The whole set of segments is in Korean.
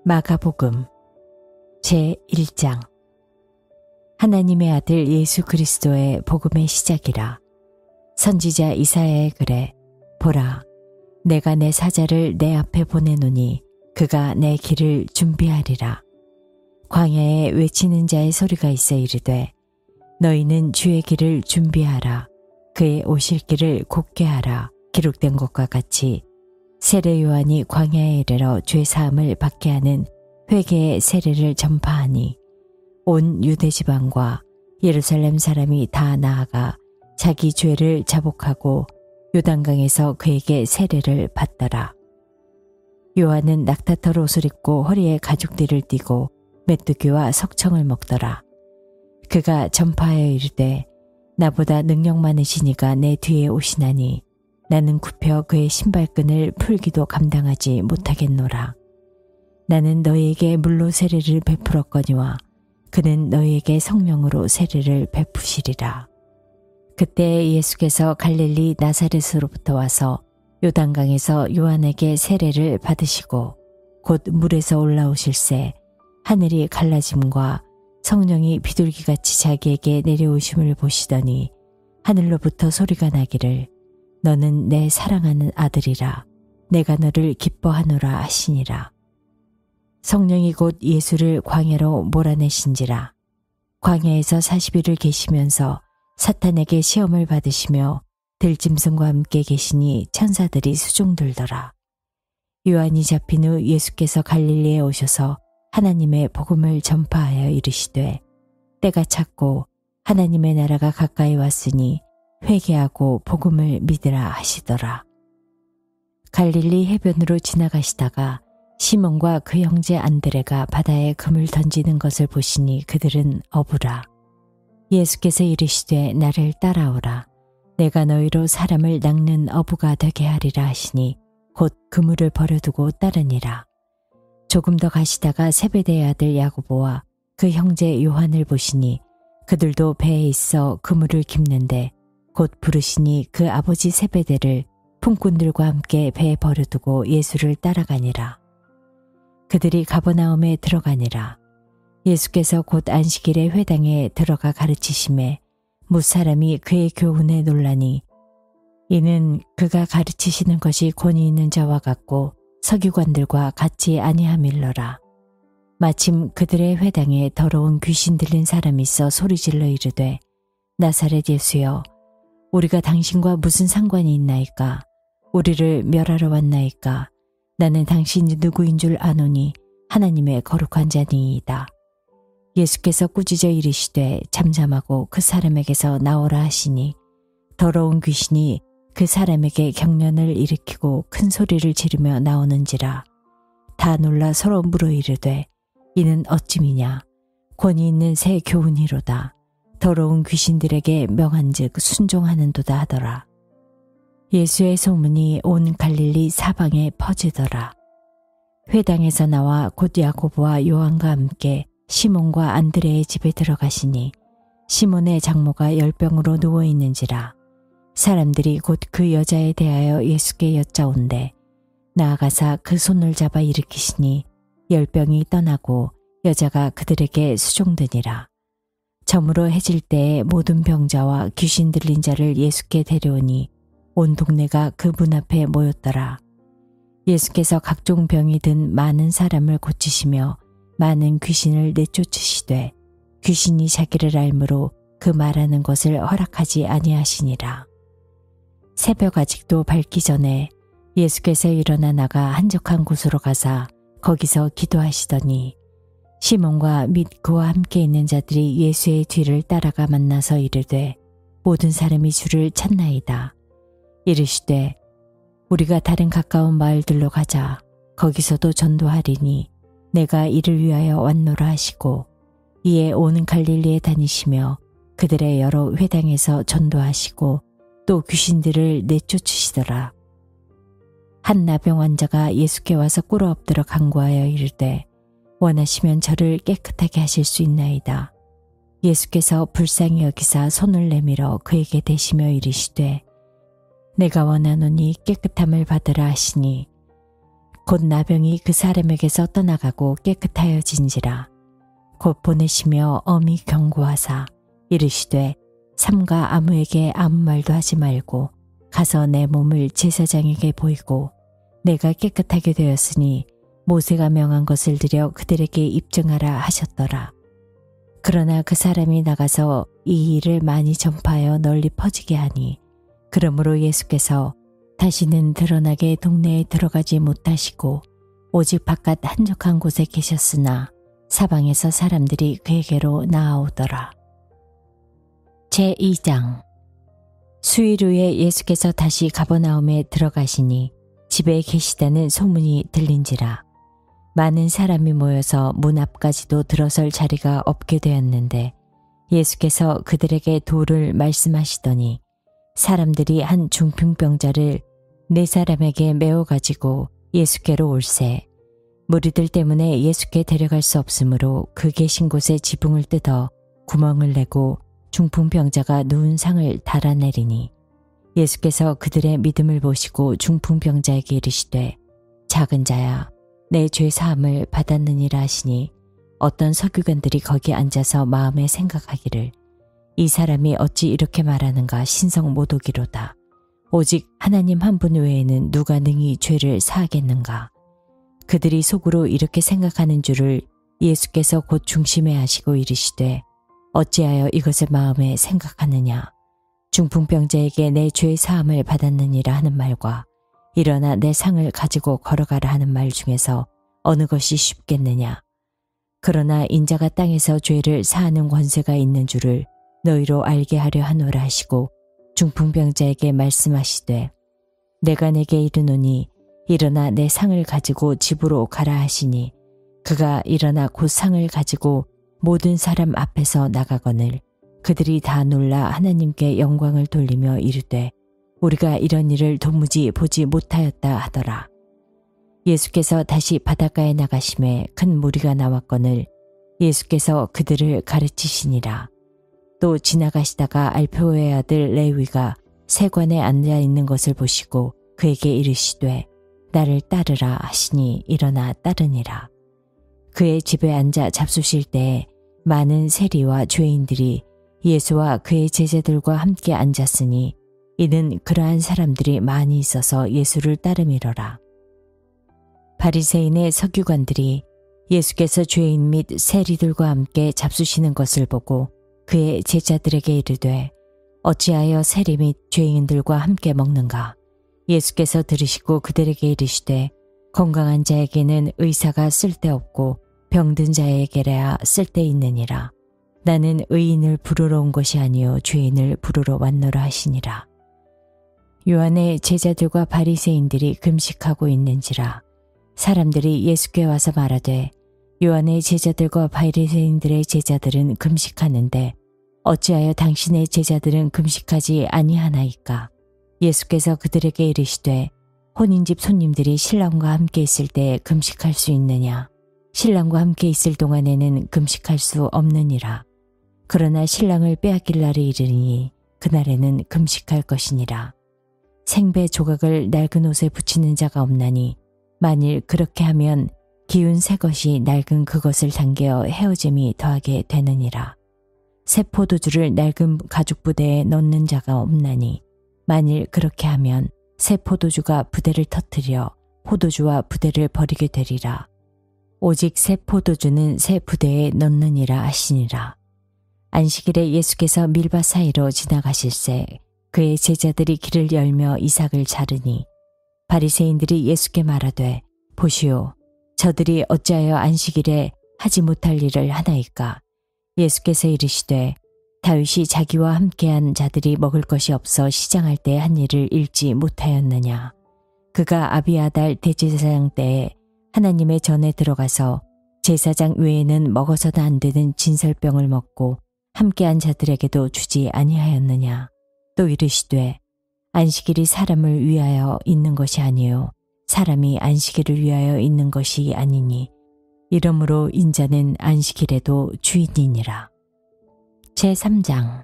마가복음 제1장 하나님의 아들 예수 그리스도의 복음의 시작이라. 선지자 이사야의 글에 보라, 내가 내 사자를 내 앞에 보내노니 그가 내 길을 준비하리라. 광야에 외치는 자의 소리가 있어 이르되 너희는 주의 길을 준비하라. 그의 오실 길을 곧게 하라. 기록된 것과 같이 세례 요한이 광야에 이르러 죄 사함을 받게 하는 회개의 세례를 전파하니 온 유대 지방과 예루살렘 사람이 다 나아가 자기 죄를 자복하고 요단강에서 그에게 세례를 받더라. 요한은 낙타털 옷을 입고 허리에 가죽띠를 띠고 메뚜기와 석청을 먹더라. 그가 전파하여 이르되 나보다 능력 많으시니가 내 뒤에 오시나니 나는 굽혀 그의 신발끈을 풀기도 감당하지 못하겠노라. 나는 너희에게 물로 세례를 베풀었거니와 그는 너희에게 성령으로 세례를 베푸시리라. 그때 예수께서 갈릴리 나사렛으로부터 와서 요단강에서 요한에게 세례를 받으시고 곧 물에서 올라오실새 하늘이 갈라짐과 성령이 비둘기같이 자기에게 내려오심을 보시더니 하늘로부터 소리가 나기를 너는 내 사랑하는 아들이라. 내가 너를 기뻐하노라 하시니라. 성령이 곧 예수를 광야로 몰아내신지라. 광야에서 40일을 계시면서 사탄에게 시험을 받으시며 들짐승과 함께 계시니 천사들이 수종들더라. 요한이 잡힌 후 예수께서 갈릴리에 오셔서 하나님의 복음을 전파하여 이르시되 때가 찼고 하나님의 나라가 가까이 왔으니 회개하고 복음을 믿으라 하시더라. 갈릴리 해변으로 지나가시다가 시몬과 그 형제 안드레가 바다에 금을 던지는 것을 보시니 그들은 어부라. 예수께서 이르시되 나를 따라오라. 내가 너희로 사람을 낚는 어부가 되게 하리라 하시니 곧 그물을 버려두고 따르니라. 조금 더 가시다가 세베대의 아들 야고보와 그 형제 요한을 보시니 그들도 배에 있어 그물을 깁는데 곧 부르시니 그 아버지 세베대를 품꾼들과 함께 배에 버려두고 예수를 따라가니라. 그들이 가버나움에 들어가니라. 예수께서 곧 안식일에 회당에 들어가 가르치심에 무사람이 그의 교훈에 놀라니 이는 그가 가르치시는 것이 권위 있는 자와 같고 서기관들과 같이 아니함일러라. 마침 그들의 회당에 더러운 귀신 들린 사람이 있어 소리질러 이르되 나사렛 예수여, 우리가 당신과 무슨 상관이 있나이까? 우리를 멸하러 왔나이까? 나는 당신이 누구인 줄 아노니 하나님의 거룩한 자니이다. 예수께서 꾸짖어 이르시되 잠잠하고 그 사람에게서 나오라 하시니 더러운 귀신이 그 사람에게 경련을 일으키고 큰 소리를 지르며 나오는지라. 다 놀라 서로 물어 이르되 이는 어찌미냐? 권위 있는 새 교훈이로다. 더러운 귀신들에게 명한즉 순종하는도다 하더라. 예수의 소문이 온 갈릴리 사방에 퍼지더라. 회당에서 나와 곧 야고보와 요한과 함께 시몬과 안드레의 집에 들어가시니 시몬의 장모가 열병으로 누워 있는지라. 사람들이 곧 그 여자에 대하여 예수께 여짜온대 나아가사 그 손을 잡아 일으키시니 열병이 떠나고 여자가 그들에게 수종드니라. 저물어 해질 때에 모든 병자와 귀신 들린 자를 예수께 데려오니 온 동네가 그 문 앞에 모였더라. 예수께서 각종 병이 든 많은 사람을 고치시며 많은 귀신을 내쫓으시되 귀신이 자기를 알므로 그 말하는 것을 허락하지 아니하시니라. 새벽 아직도 밝기 전에 예수께서 일어나 나가 한적한 곳으로 가사 거기서 기도하시더니 시몬과 및 그와 함께 있는 자들이 예수의 뒤를 따라가 만나서 이르되 모든 사람이 주를 찾나이다. 이르시되 우리가 다른 가까운 마을들로 가자. 거기서도 전도하리니 내가 이를 위하여 왔노라 하시고 이에 온 갈릴리에 다니시며 그들의 여러 회당에서 전도하시고 또 귀신들을 내쫓으시더라. 한 나병 환자가 예수께 와서 꿇어 엎드려 간구하여 이르되 원하시면 저를 깨끗하게 하실 수 있나이다. 예수께서 불쌍히 여기사 손을 내밀어 그에게 대시며 이르시되 내가 원하노니 깨끗함을 받으라 하시니 곧 나병이 그 사람에게서 떠나가고 깨끗하여진지라. 곧 보내시며 엄히 경고하사 이르시되 삼가 아무에게 아무 말도 하지 말고 가서 내 몸을 제사장에게 보이고 내가 깨끗하게 되었으니 모세가 명한 것을 들여 그들에게 입증하라 하셨더라. 그러나 그 사람이 나가서 이 일을 많이 전파하여 널리 퍼지게 하니 그러므로 예수께서 다시는 드러나게 동네에 들어가지 못하시고 오직 바깥 한적한 곳에 계셨으나 사방에서 사람들이 그에게로 나아오더라. 제2장. 수일 후에 예수께서 다시 가버나움에 들어가시니 집에 계시다는 소문이 들린지라. 많은 사람이 모여서 문 앞까지도 들어설 자리가 없게 되었는데 예수께서 그들에게 도를 말씀하시더니 사람들이 한 중풍병자를 4사람에게 메워 가지고 예수께로 올세. 무리들 때문에 예수께 데려갈 수 없으므로 그 계신 곳에 지붕을 뜯어 구멍을 내고 중풍병자가 누운 상을 달아내리니 예수께서 그들의 믿음을 보시고 중풍병자에게 이르시되 작은 자야 내 죄 사함을 받았느니라 하시니 어떤 서기관들이 거기 앉아서 마음에 생각하기를 이 사람이 어찌 이렇게 말하는가 신성 모독이로다. 오직 하나님 한 분 외에는 누가 능히 죄를 사하겠는가. 그들이 속으로 이렇게 생각하는 줄을 예수께서 곧 중심에 하시고 이르시되 어찌하여 이것을 마음에 생각하느냐. 중풍병자에게 내 죄 사함을 받았느니라 하는 말과 일어나 내 상을 가지고 걸어가라 하는 말 중에서 어느 것이 쉽겠느냐. 그러나 인자가 땅에서 죄를 사하는 권세가 있는 줄을 너희로 알게 하려 하노라 하시고 중풍병자에게 말씀하시되 내가 내게 이르노니 일어나 내 상을 가지고 집으로 가라 하시니 그가 일어나 곧 상을 가지고 모든 사람 앞에서 나가거늘 그들이 다 놀라 하나님께 영광을 돌리며 이르되 우리가 이런 일을 도무지 보지 못하였다 하더라. 예수께서 다시 바닷가에 나가심에 큰 무리가 나왔거늘 예수께서 그들을 가르치시니라. 또 지나가시다가 알페오의 아들 레위가 세관에 앉아 있는 것을 보시고 그에게 이르시되 나를 따르라 하시니 일어나 따르니라. 그의 집에 앉아 잡수실 때에 많은 세리와 죄인들이 예수와 그의 제자들과 함께 앉았으니 이는 그러한 사람들이 많이 있어서 예수를 따름이러라. 바리새인의 서기관들이 예수께서 죄인 및 세리들과 함께 잡수시는 것을 보고 그의 제자들에게 이르되 어찌하여 세리 및 죄인들과 함께 먹는가. 예수께서 들으시고 그들에게 이르시되 건강한 자에게는 의사가 쓸데없고 병든 자에게라야 쓸데있느니라. 나는 의인을 부르러 온 것이 아니요 죄인을 부르러 왔노라 하시니라. 요한의 제자들과 바리새인들이 금식하고 있는지라. 사람들이 예수께 와서 말하되 요한의 제자들과 바리새인들의 제자들은 금식하는데 어찌하여 당신의 제자들은 금식하지 아니하나이까. 예수께서 그들에게 이르시되 혼인집 손님들이 신랑과 함께 있을 때 금식할 수 있느냐. 신랑과 함께 있을 동안에는 금식할 수 없느니라. 그러나 신랑을 빼앗길 날이 이르니 그날에는 금식할 것이니라. 생배 조각을 낡은 옷에 붙이는 자가 없나니 만일 그렇게 하면 기운 새 것이 낡은 그것을 당겨 헤어짐이 더하게 되느니라. 새 포도주를 낡은 가죽 부대에 넣는 자가 없나니 만일 그렇게 하면 새 포도주가 부대를 터뜨려 포도주와 부대를 버리게 되리라. 오직 새 포도주는 새 부대에 넣느니라 하시니라. 안식일에 예수께서 밀밭 사이로 지나가실새 그의 제자들이 길을 열며 이삭을 자르니 바리새인들이 예수께 말하되 보시오 저들이 어찌하여 안식일에 하지 못할 일을 하나이까. 예수께서 이르시되 다윗이 자기와 함께한 자들이 먹을 것이 없어 시장할 때 한 일을 잃지 못하였느냐. 그가 아비아달 대제사장 때에 하나님의 전에 들어가서 제사장 외에는 먹어서도 안 되는 진설병을 먹고 함께한 자들에게도 주지 아니하였느냐. 또 이르시되 안식일이 사람을 위하여 있는 것이 아니요 사람이 안식일을 위하여 있는 것이 아니니 이러므로 인자는 안식일에도 주인이니라. 제3장.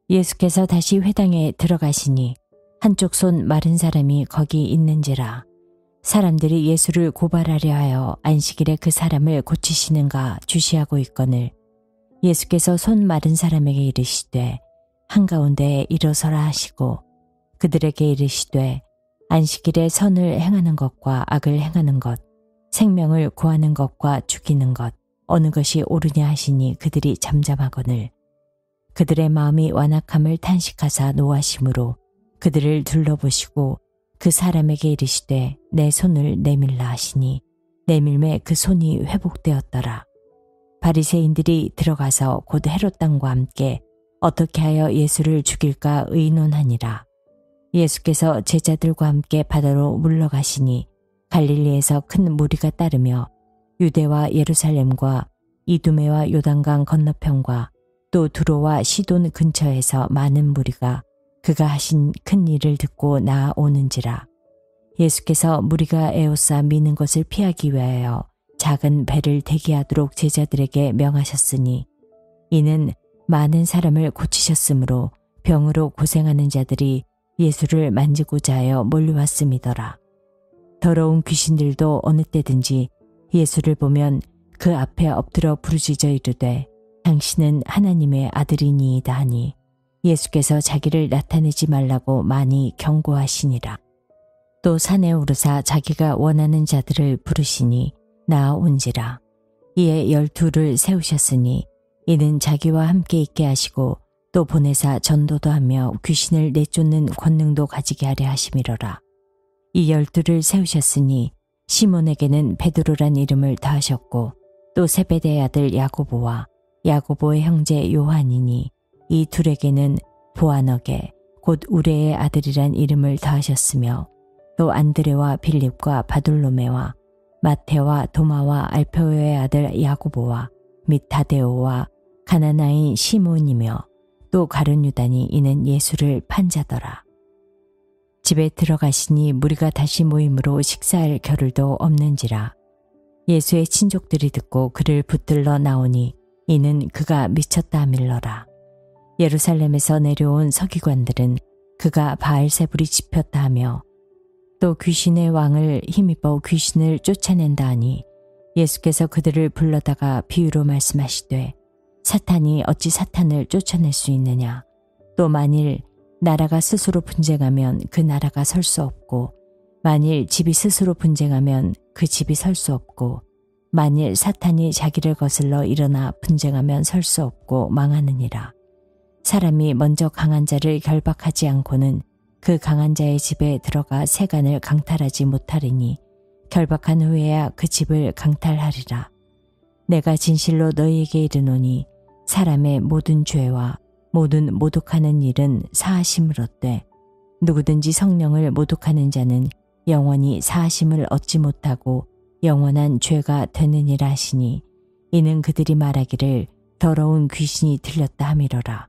예수께서 다시 회당에 들어가시니 한쪽 손 마른 사람이 거기 있는지라. 사람들이 예수를 고발하려 하여 안식일에 그 사람을 고치시는가 주시하고 있거늘 예수께서 손 마른 사람에게 이르시되 한가운데에 일어서라 하시고 그들에게 이르시되 안식일에 선을 행하는 것과 악을 행하는 것 생명을 구하는 것과 죽이는 것 어느 것이 옳으냐 하시니 그들이 잠잠하거늘 그들의 마음이 완악함을 탄식하사 노하심으로 그들을 둘러보시고 그 사람에게 이르시되 내 손을 내밀라 하시니 내밀매 그 손이 회복되었더라. 바리새인들이 들어가서 곧 헤롯 왕과 함께 어떻게 하여 예수를 죽일까 의논하니라. 예수께서 제자들과 함께 바다로 물러가시니 갈릴리에서 큰 무리가 따르며 유대와 예루살렘과 이두메와 요단강 건너편과 또 두로와 시돈 근처에서 많은 무리가 그가 하신 큰 일을 듣고 나아오는지라. 예수께서 무리가 에워싸 미는 것을 피하기 위하여 작은 배를 대기하도록 제자들에게 명하셨으니 이는 많은 사람을 고치셨으므로 병으로 고생하는 자들이 예수를 만지고자 하여 몰려왔음이더라. 더러운 귀신들도 어느 때든지 예수를 보면 그 앞에 엎드려 부르짖어 이르되 당신은 하나님의 아들이니이다 하니 예수께서 자기를 나타내지 말라고 많이 경고하시니라. 또 산에 오르사 자기가 원하는 자들을 부르시니 나아온지라. 이에 12를 세우셨으니 이는 자기와 함께 있게 하시고 또 보내사 전도도 하며 귀신을 내쫓는 권능도 가지게 하려 하심이로라. 이 12를 세우셨으니 시몬에게는 베드로란 이름을 더하셨고 또 세베대의 아들 야고보와 야고보의 형제 요한이니 이 둘에게는 보아너게 곧 우레의 아들이란 이름을 더하셨으며 또 안드레와 빌립과 바돌로메와 마테와 도마와 알페오의 아들 야고보와 및 다데오와 가나나인 시몬이며 또 가룟 유다니 이는 예수를 판 자더라. 집에 들어가시니 무리가 다시 모임으로 식사할 겨를도 없는지라. 예수의 친족들이 듣고 그를 붙들러 나오니 이는 그가 미쳤다 하밀러라. 예루살렘에서 내려온 서기관들은 그가 바알세불이 집혔다 하며 또 귀신의 왕을 힘입어 귀신을 쫓아낸다 하니 예수께서 그들을 불러다가 비유로 말씀하시되 사탄이 어찌 사탄을 쫓아낼 수 있느냐. 또 만일 나라가 스스로 분쟁하면 그 나라가 설 수 없고 만일 집이 스스로 분쟁하면 그 집이 설 수 없고 만일 사탄이 자기를 거슬러 일어나 분쟁하면 설 수 없고 망하느니라. 사람이 먼저 강한 자를 결박하지 않고는 그 강한 자의 집에 들어가 세간을 강탈하지 못하리니 결박한 후에야 그 집을 강탈하리라. 내가 진실로 너희에게 이르노니 사람의 모든 죄와 모든 모독하는 일은 사하심을 얻되 누구든지 성령을 모독하는 자는 영원히 사하심을 얻지 못하고 영원한 죄가 되느니라 하시니 이는 그들이 말하기를 더러운 귀신이 들렸다 함이로라.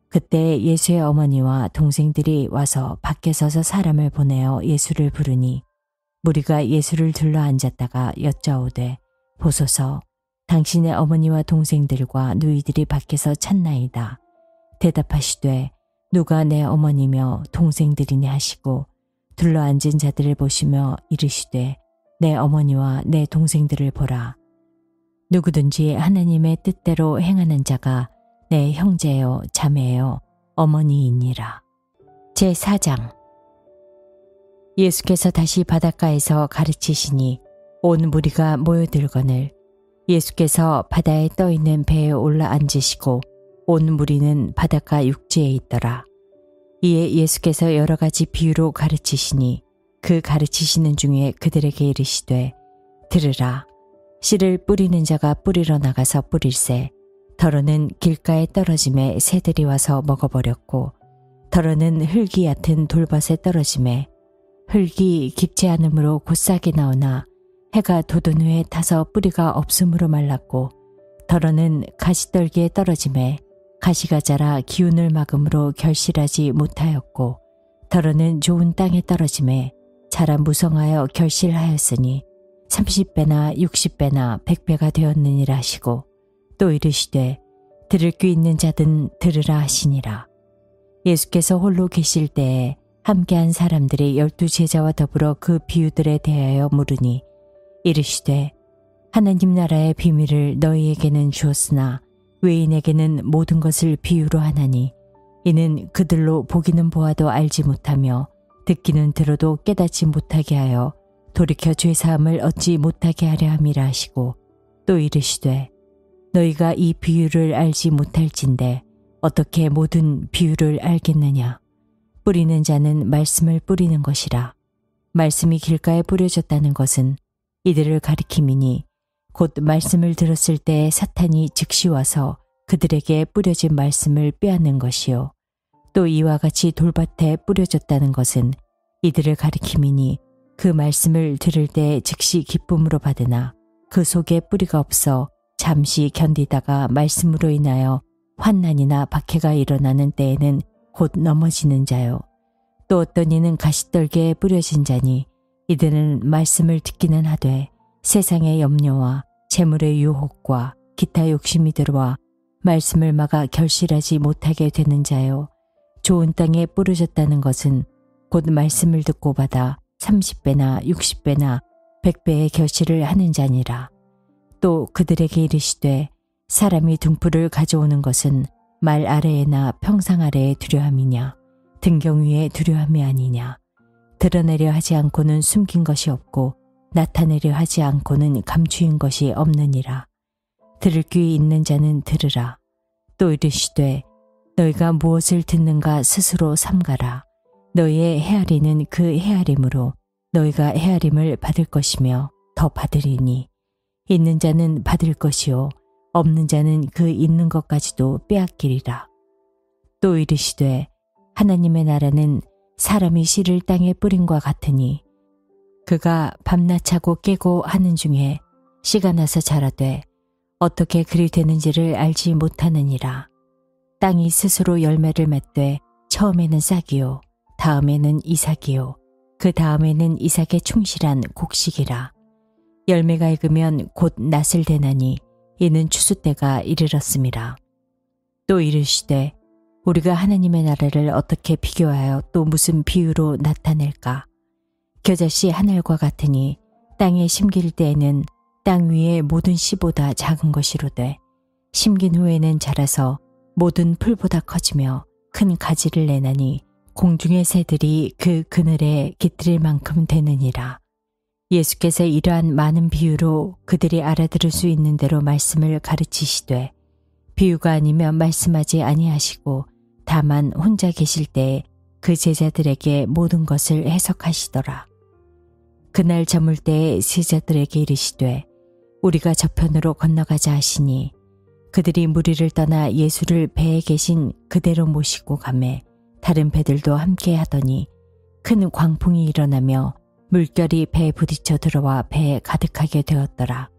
그때 예수의 어머니와 동생들이 와서 밖에 서서 사람을 보내어 예수를 부르니 무리가 예수를 둘러 앉았다가 여짜오되 보소서 당신의 어머니와 동생들과 누이들이 밖에서 찾나이다. 대답하시되 누가 내 어머니며 동생들이냐 하시고 둘러앉은 자들을 보시며 이르시되 내 어머니와 내 동생들을 보라. 누구든지 하나님의 뜻대로 행하는 자가 내 형제요 자매요 어머니이니라. 제4장. 예수께서 다시 바닷가에서 가르치시니 온 무리가 모여들거늘 예수께서 바다에 떠있는 배에 올라앉으시고 온 무리는 바닷가 육지에 있더라. 이에 예수께서 여러 가지 비유로 가르치시니 그 가르치시는 중에 그들에게 이르시되 들으라. 씨를 뿌리는 자가 뿌리러 나가서 뿌릴새 더러는 길가에 떨어짐에 새들이 와서 먹어버렸고 더러는 흙이 얕은 돌밭에 떨어짐에 흙이 깊지 않으므로 곧싸게 나오나 해가 돋은 후에 타서 뿌리가 없음으로 말랐고 더러는 가시떨기에 떨어짐에 가시가 자라 기운을 막음으로 결실하지 못하였고 더러는 좋은 땅에 떨어짐에 자라 무성하여 결실하였으니 30배나 60배나 100배가 되었느니라 하시고 또 이르시되 들을 귀 있는 자든 들으라 하시니라. 예수께서 홀로 계실 때에 함께한 사람들이 12제자와 더불어 그 비유들에 대하여 물으니 이르시되 하나님 나라의 비밀을 너희에게는 주었으나 외인에게는 모든 것을 비유로 하나니 이는 그들로 보기는 보아도 알지 못하며 듣기는 들어도 깨닫지 못하게 하여 돌이켜 죄사함을 얻지 못하게 하려 함이라 하시고 또 이르시되 너희가 이 비유를 알지 못할진대 어떻게 모든 비유를 알겠느냐. 뿌리는 자는 말씀을 뿌리는 것이라. 말씀이 길가에 뿌려졌다는 것은 이들을 가리킴이니 곧 말씀을 들었을 때 사탄이 즉시 와서 그들에게 뿌려진 말씀을 빼앗는 것이요. 또 이와 같이 돌밭에 뿌려졌다는 것은 이들을 가리킴이니 그 말씀을 들을 때 즉시 기쁨으로 받으나 그 속에 뿌리가 없어 잠시 견디다가 말씀으로 인하여 환난이나 박해가 일어나는 때에는 곧 넘어지는 자요. 또 어떤 이는 가시떨기에 뿌려진 자니 이들은 말씀을 듣기는 하되 세상의 염려와 재물의 유혹과 기타 욕심이 들어와 말씀을 막아 결실하지 못하게 되는 자요. 좋은 땅에 뿌려졌다는 것은 곧 말씀을 듣고 받아 30배나 60배나 100배의 결실을 하는 자니라. 또 그들에게 이르시되 사람이 등불을 가져오는 것은 말 아래에나 평상 아래에 두려함이냐 등경 위에 두려함이 아니냐. 드러내려 하지 않고는 숨긴 것이 없고 나타내려 하지 않고는 감추인 것이 없느니라. 들을 귀 있는 자는 들으라. 또 이르시되 너희가 무엇을 듣는가 스스로 삼가라. 너희의 헤아리는 그 헤아림으로 너희가 헤아림을 받을 것이며 더 받으리니 있는 자는 받을 것이요 없는 자는 그 있는 것까지도 빼앗기리라. 또 이르시되 하나님의 나라는 사람이 씨를 땅에 뿌림과 같으니 그가 밤낮하고 깨고 하는 중에 씨가 나서 자라되 어떻게 그리 되는지를 알지 못하느니라. 땅이 스스로 열매를 맺되 처음에는 싹이요 다음에는 이삭이요 그 다음에는 이삭에 충실한 곡식이라. 열매가 익으면 곧 낫을 대나니 이는 추수 때가 이르렀음이라. 또 이르시되 우리가 하나님의 나라를 어떻게 비교하여 또 무슨 비유로 나타낼까. 겨자씨 하늘과 같으니 땅에 심길 때에는 땅 위의 모든 씨보다 작은 것이로되 심긴 후에는 자라서 모든 풀보다 커지며 큰 가지를 내나니 공중의 새들이 그 그늘에 깃들일 만큼 되느니라. 예수께서 이러한 많은 비유로 그들이 알아들을 수 있는 대로 말씀을 가르치시되 비유가 아니면 말씀하지 아니하시고 다만 혼자 계실 때에 그 제자들에게 모든 것을 해석하시더라. 그날 저물 때에 제자들에게 이르시되 우리가 저편으로 건너가자 하시니 그들이 무리를 떠나 예수를 배에 계신 그대로 모시고 가매 다른 배들도 함께 하더니 큰 광풍이 일어나며 물결이 배에 부딪혀 들어와 배에 가득하게 되었더라.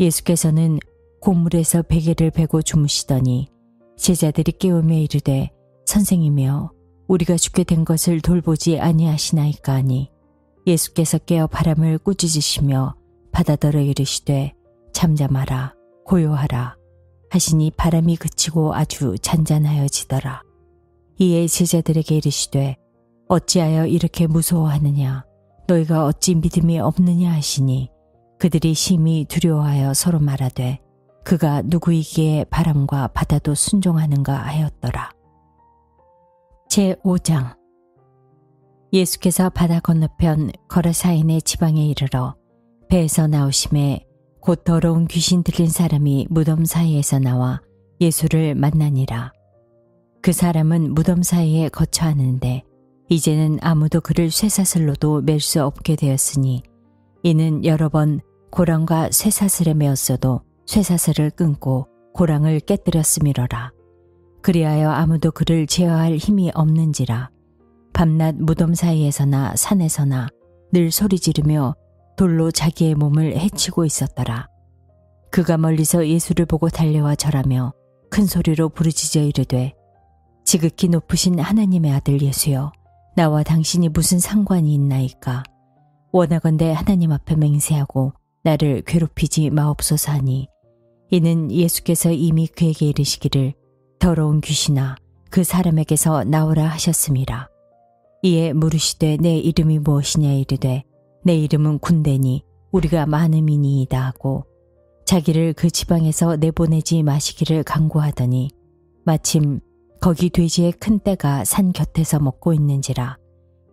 예수께서는 고물에서 베개를 베고 주무시더니 제자들이 깨우며 이르되 선생이며 우리가 죽게 된 것을 돌보지 아니하시나이까 하니 예수께서 깨어 바람을 꾸짖으시며 바다더러 이르시되 잠잠하라 고요하라 하시니 바람이 그치고 아주 잔잔하여지더라. 이에 제자들에게 이르시되 어찌하여 이렇게 무서워하느냐 너희가 어찌 믿음이 없느냐 하시니 그들이 심히 두려워하여 서로 말하되 그가 누구이기에 바람과 바다도 순종하는가 하였더라. 제5장 예수께서 바다 건너편 거라사인의 지방에 이르러 배에서 나오심에 곧 더러운 귀신 들린 사람이 무덤 사이에서 나와 예수를 만나니라. 그 사람은 무덤 사이에 거처하는데 이제는 아무도 그를 쇠사슬로도 맬 수 없게 되었으니 이는 여러 번 고랑과 쇠사슬에 매었어도 쇠사슬을 끊고 고랑을 깨뜨렸음이러라. 그리하여 아무도 그를 제어할 힘이 없는지라. 밤낮 무덤 사이에서나 산에서나 늘 소리 지르며 돌로 자기의 몸을 해치고 있었더라. 그가 멀리서 예수를 보고 달려와 절하며 큰 소리로 부르짖어 이르되 지극히 높으신 하나님의 아들 예수여 나와 당신이 무슨 상관이 있나이까. 원하건대 하나님 앞에 맹세하고 나를 괴롭히지 마옵소서 하니 이는 예수께서 이미 그에게 이르시기를 더러운 귀신아 그 사람에게서 나오라 하셨음이라. 이에 물으시되 내 이름이 무엇이냐 이르되 내 이름은 군대니 우리가 많음이니이다 하고 자기를 그 지방에서 내보내지 마시기를 간구하더니 마침 거기 돼지의 큰 떼가 산 곁에서 먹고 있는지라.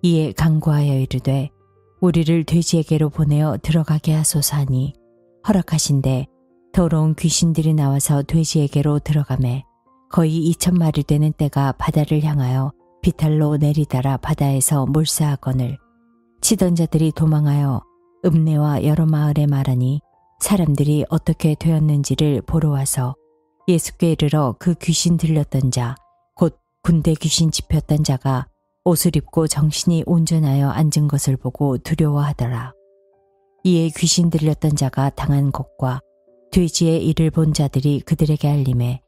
이에 간구하여 이르되 우리를 돼지에게로 보내어 들어가게 하소서 하니 허락하신대 더러운 귀신들이 나와서 돼지에게로 들어가매 거의 2,000마리 되는 떼가 바다를 향하여 비탈로 내리달아 바다에서 몰사하거늘 치던 자들이 도망하여 읍내와 여러 마을에 말하니 사람들이 어떻게 되었는지를 보러 와서 예수께 이르러 그 귀신 들렸던 자 곧 군대 귀신 집혔던 자가 옷을 입고 정신이 온전하여 앉은 것을 보고 두려워하더라. 이에 귀신 들렸던 자가 당한 것과 돼지의 일을 본 자들이 그들에게 알림해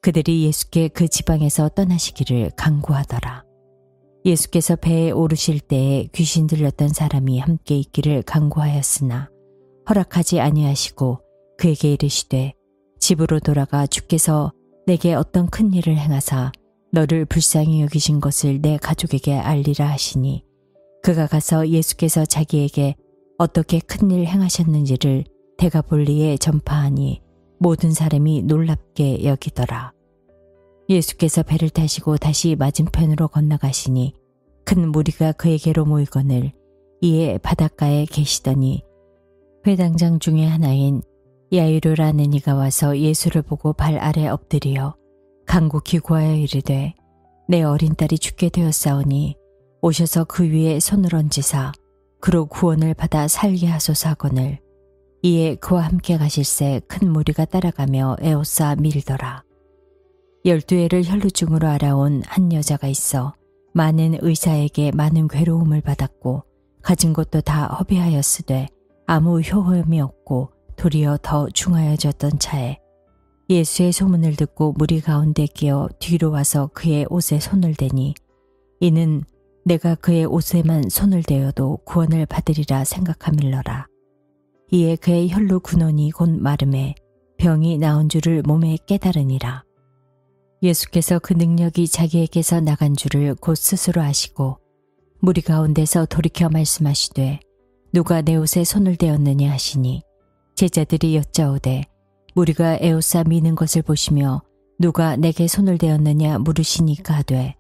그들이 예수께 그 지방에서 떠나시기를 간구하더라. 예수께서 배에 오르실 때에 귀신 들렸던 사람이 함께 있기를 간구하였으나 허락하지 아니하시고 그에게 이르시되 집으로 돌아가 주께서 내게 어떤 큰 일을 행하사 너를 불쌍히 여기신 것을 내 가족에게 알리라 하시니 그가 가서 예수께서 자기에게 어떻게 큰 일 행하셨는지를 데가볼리에 전파하니 모든 사람이 놀랍게 여기더라. 예수께서 배를 타시고 다시 맞은편으로 건너가시니 큰 무리가 그에게로 모이거늘 이에 바닷가에 계시더니 회당장 중에 하나인 야이로라는 이가 와서 예수를 보고 발 아래 엎드려 간곡히 구하여 이르되 내 어린 딸이 죽게 되었사오니 오셔서 그 위에 손을 얹으사 그로 구원을 받아 살게 하소서 하거늘 이에 그와 함께 가실새 큰 무리가 따라가며 에워싸 밀더라. 12해를 혈루증으로 알아온 한 여자가 있어 많은 의사에게 많은 괴로움을 받았고 가진 것도 다 허비하였으되 아무 효험이 없고 도리어 더 중하여졌던 차에 예수의 소문을 듣고 무리 가운데 끼어 뒤로 와서 그의 옷에 손을 대니 이는 내가 그의 옷에만 손을 대어도 구원을 받으리라 생각함일러라. 이에 그의 혈루 근원이 곧 마름에 병이 나은 줄을 몸에 깨달으니라. 예수께서 그 능력이 자기에게서 나간 줄을 곧 스스로 아시고 무리 가운데서 돌이켜 말씀하시되 누가 내 옷에 손을 대었느냐 하시니 제자들이 여짜오되 무리가 에워싸 미는 것을 보시며 누가 내게 손을 대었느냐 물으시니까 하되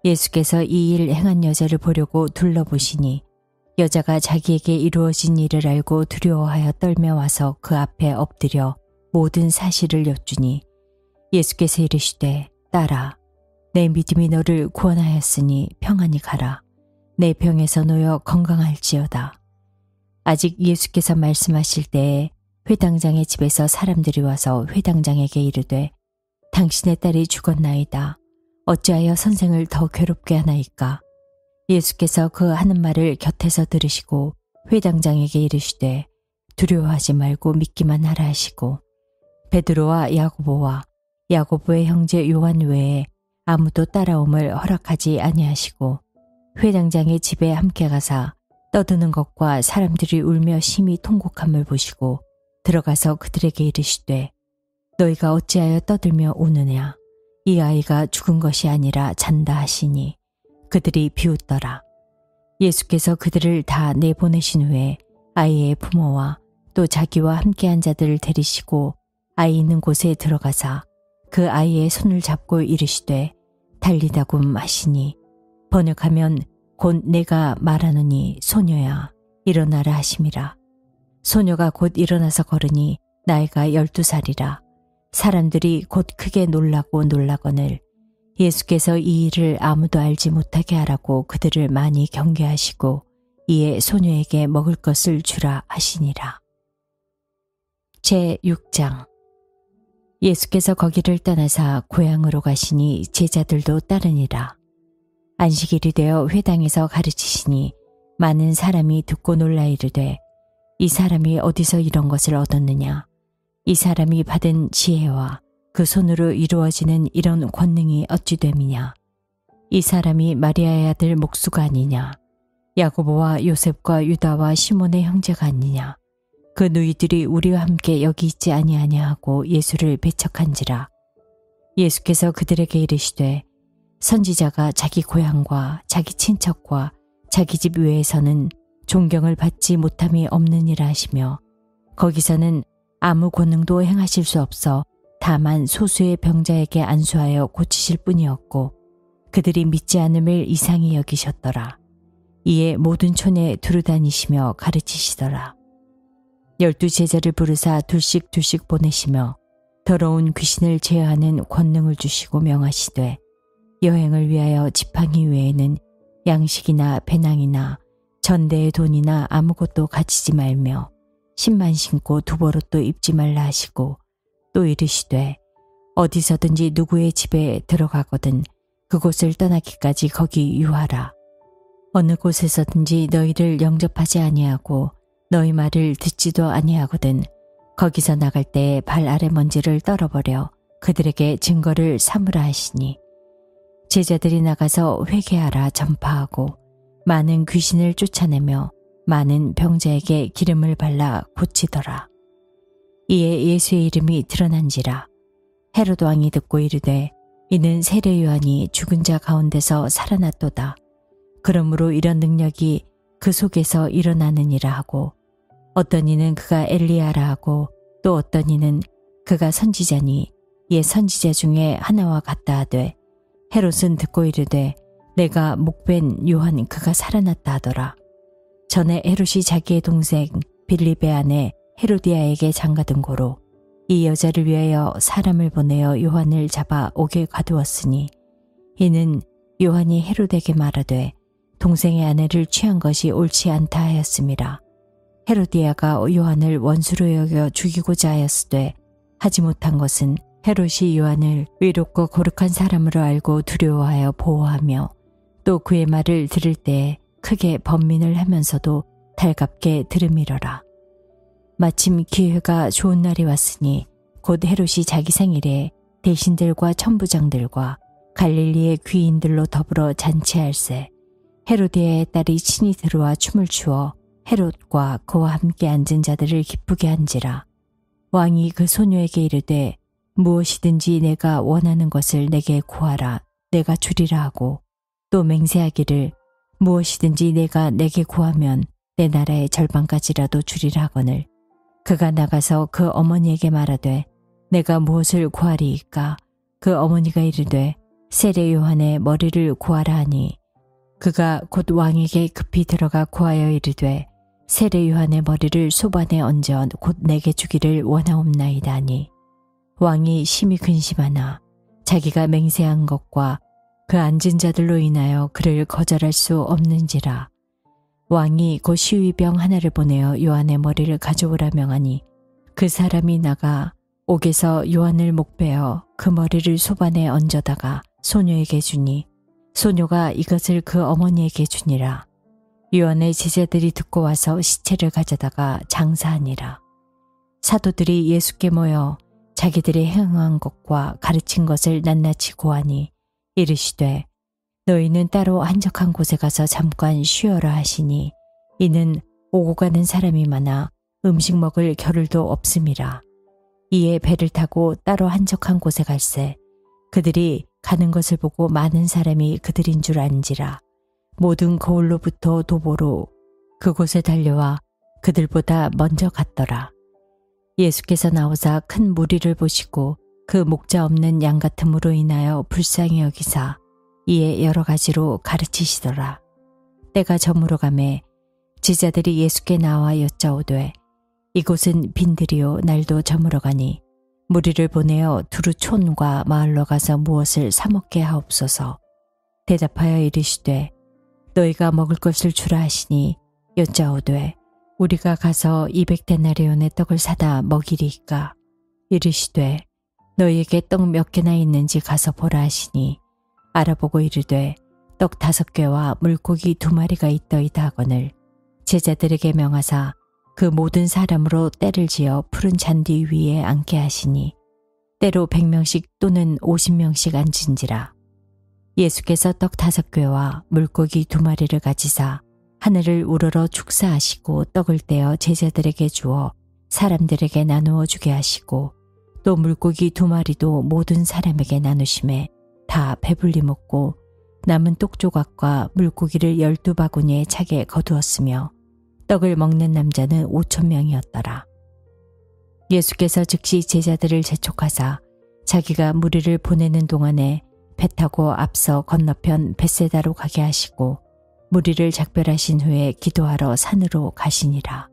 예수께서 이 일 행한 여자를 보려고 둘러보시니 여자가 자기에게 이루어진 일을 알고 두려워하여 떨며 와서 그 앞에 엎드려 모든 사실을 여쭈니 예수께서 이르시되 딸아 내 믿음이 너를 구원하였으니 평안히 가라. 내 병에서 놓여 건강할지어다. 아직 예수께서 말씀하실 때에 회당장의 집에서 사람들이 와서 회당장에게 이르되 당신의 딸이 죽었나이다. 어찌하여 선생을 더 괴롭게 하나이까? 예수께서 그 하는 말을 곁에서 들으시고 회당장에게 이르시되 두려워하지 말고 믿기만 하라 하시고 베드로와 야고보와 야고보의 형제 요한 외에 아무도 따라옴을 허락하지 아니하시고 회당장의 집에 함께 가사 떠드는 것과 사람들이 울며 심히 통곡함을 보시고 들어가서 그들에게 이르시되 너희가 어찌하여 떠들며 우느냐? 이 아이가 죽은 것이 아니라 잔다 하시니 그들이 비웃더라. 예수께서 그들을 다 내보내신 후에 아이의 부모와 또 자기와 함께한 자들을 데리시고 아이 있는 곳에 들어가사 그 아이의 손을 잡고 이르시되 달리다굼 하시니 번역하면 곧 내가 말하노니 소녀야 일어나라 하심이라. 소녀가 곧 일어나서 걸으니 나이가 12살이라. 사람들이 곧 크게 놀라고 놀라거늘 예수께서 이 일을 아무도 알지 못하게 하라고 그들을 많이 경계하시고 이에 소녀에게 먹을 것을 주라 하시니라. 제6장 예수께서 거기를 떠나사 고향으로 가시니 제자들도 따르니라. 안식일이 되어 회당에서 가르치시니 많은 사람이 듣고 놀라 이르되 이 사람이 어디서 이런 것을 얻었느냐? 이 사람이 받은 지혜와 그 손으로 이루어지는 이런 권능이 어찌 됨이냐? 이 사람이 마리아의 아들 목수가 아니냐? 야고보와 요셉과 유다와 시몬의 형제가 아니냐? 그 누이들이 우리와 함께 여기 있지 아니하냐 하고 예수를 배척한지라. 예수께서 그들에게 이르시되 선지자가 자기 고향과 자기 친척과 자기 집 외에서는 존경을 받지 못함이 없느니라 하시며 거기서는 아무 권능도 행하실 수 없어 다만 소수의 병자에게 안수하여 고치실 뿐이었고 그들이 믿지 않음을 이상히 여기셨더라. 이에 모든 촌에 두루다니시며 가르치시더라. 12 제자를 부르사 둘씩 보내시며 더러운 귀신을 제어하는 권능을 주시고 명하시되 여행을 위하여 지팡이 외에는 양식이나 배낭이나 전대의 돈이나 아무것도 가지지 말며 신만 신고 두벌옷도 입지 말라 하시고 또 이르시되 어디서든지 누구의 집에 들어가거든 그곳을 떠나기까지 거기 유하라. 어느 곳에서든지 너희를 영접하지 아니하고 너희 말을 듣지도 아니하거든 거기서 나갈 때에 발 아래 먼지를 떨어버려 그들에게 증거를 삼으라 하시니 제자들이 나가서 회개하라 전파하고 많은 귀신을 쫓아내며 많은 병자에게 기름을 발라 고치더라. 이에 예수의 이름이 드러난지라. 헤롯 왕이 듣고 이르되 이는 세례 요한이 죽은 자 가운데서 살아났도다. 그러므로 이런 능력이 그 속에서 일어나느니라 하고 어떤 이는 그가 엘리야라 하고 또 어떤 이는 그가 선지자니 옛 선지자 중에 하나와 같다 하되 헤롯은 듣고 이르되 내가 목벤 요한 그가 살아났다 하더라. 전에 헤롯이 자기의 동생 빌립의 아내 헤로디아에게 장가든 고로 이 여자를 위하여 사람을 보내어 요한을 잡아 옥에 가두었으니 이는 요한이 헤롯에게 말하되 동생의 아내를 취한 것이 옳지 않다 하였음이라. 헤로디아가 요한을 원수로 여겨 죽이고자 하였으되 하지 못한 것은 헤롯이 요한을 의롭고 거룩한 사람으로 알고 두려워하여 보호하며 또 그의 말을 들을 때에 크게 번민을 하면서도 달갑게 들음이러라. 마침 기회가 좋은 날이 왔으니 곧 헤롯이 자기 생일에 대신들과 천부장들과 갈릴리의 귀인들로 더불어 잔치할세 헤로디아의 딸이 친히 들어와 춤을 추어 헤롯과 그와 함께 앉은 자들을 기쁘게 한지라. 왕이 그 소녀에게 이르되 무엇이든지 내가 원하는 것을 내게 구하라 내가 주리라 하고 또 맹세하기를 무엇이든지 내가 내게 구하면 내 나라의 절반까지라도 주리라 하거늘 그가 나가서 그 어머니에게 말하되 내가 무엇을 구하리이까? 그 어머니가 이르되 세례 요한의 머리를 구하라 하니 그가 곧 왕에게 급히 들어가 구하여 이르되 세례 요한의 머리를 소반에 얹어 곧 내게 주기를 원하옵나이다 하니 왕이 심히 근심하나 자기가 맹세한 것과 그 앉은 자들로 인하여 그를 거절할 수 없는지라. 왕이 곧 시위병 하나를 보내어 요한의 머리를 가져오라 명하니 그 사람이 나가 옥에서 요한을 목베어 그 머리를 소반에 얹어다가 소녀에게 주니 소녀가 이것을 그 어머니에게 주니라. 요한의 제자들이 듣고 와서 시체를 가져다가 장사하니라. 사도들이 예수께 모여 자기들이 행한 것과 가르친 것을 낱낱이 고하니 이르시되 너희는 따로 한적한 곳에 가서 잠깐 쉬어라 하시니 이는 오고 가는 사람이 많아 음식 먹을 겨를도 없음이라. 이에 배를 타고 따로 한적한 곳에 갈새 그들이 가는 것을 보고 많은 사람이 그들인 줄 안지라. 모든 거울로부터 도보로 그곳에 달려와 그들보다 먼저 갔더라. 예수께서 나오사 큰 무리를 보시고 그 목자 없는 양 같음으로 인하여 불쌍히 여기사 이에 여러 가지로 가르치시더라. 때가 저물어 가매 제자들이 예수께 나와 여짜오되 이곳은 빈들이요 날도 저물어 가니 무리를 보내어 두루 촌과 마을로 가서 무엇을 사 먹게 하옵소서. 대답하여 이르시되 너희가 먹을 것을 주라 하시니 여짜오되 우리가 가서 200데나리온의 떡을 사다 먹이리이까. 이르시되 너희에게 떡 몇 개나 있는지 가서 보라 하시니 알아보고 이르되 떡 5개와 물고기 2마리가 있더이다 하거늘 제자들에게 명하사 그 모든 사람으로 때를 지어 푸른 잔디 위에 앉게 하시니 때로 100명씩 또는 50명씩 앉은지라. 예수께서 떡 5개와 물고기 2마리를 가지사 하늘을 우러러 축사하시고 떡을 떼어 제자들에게 주어 사람들에게 나누어 주게 하시고 또 물고기 2마리도 모든 사람에게 나누심에 다 배불리 먹고 남은 떡조각과 물고기를 12바구니에 차게 거두었으며 떡을 먹는 남자는 5,000명이었더라. 예수께서 즉시 제자들을 재촉하사 자기가 무리를 보내는 동안에 배 타고 앞서 건너편 벳세다로 가게 하시고 무리를 작별하신 후에 기도하러 산으로 가시니라.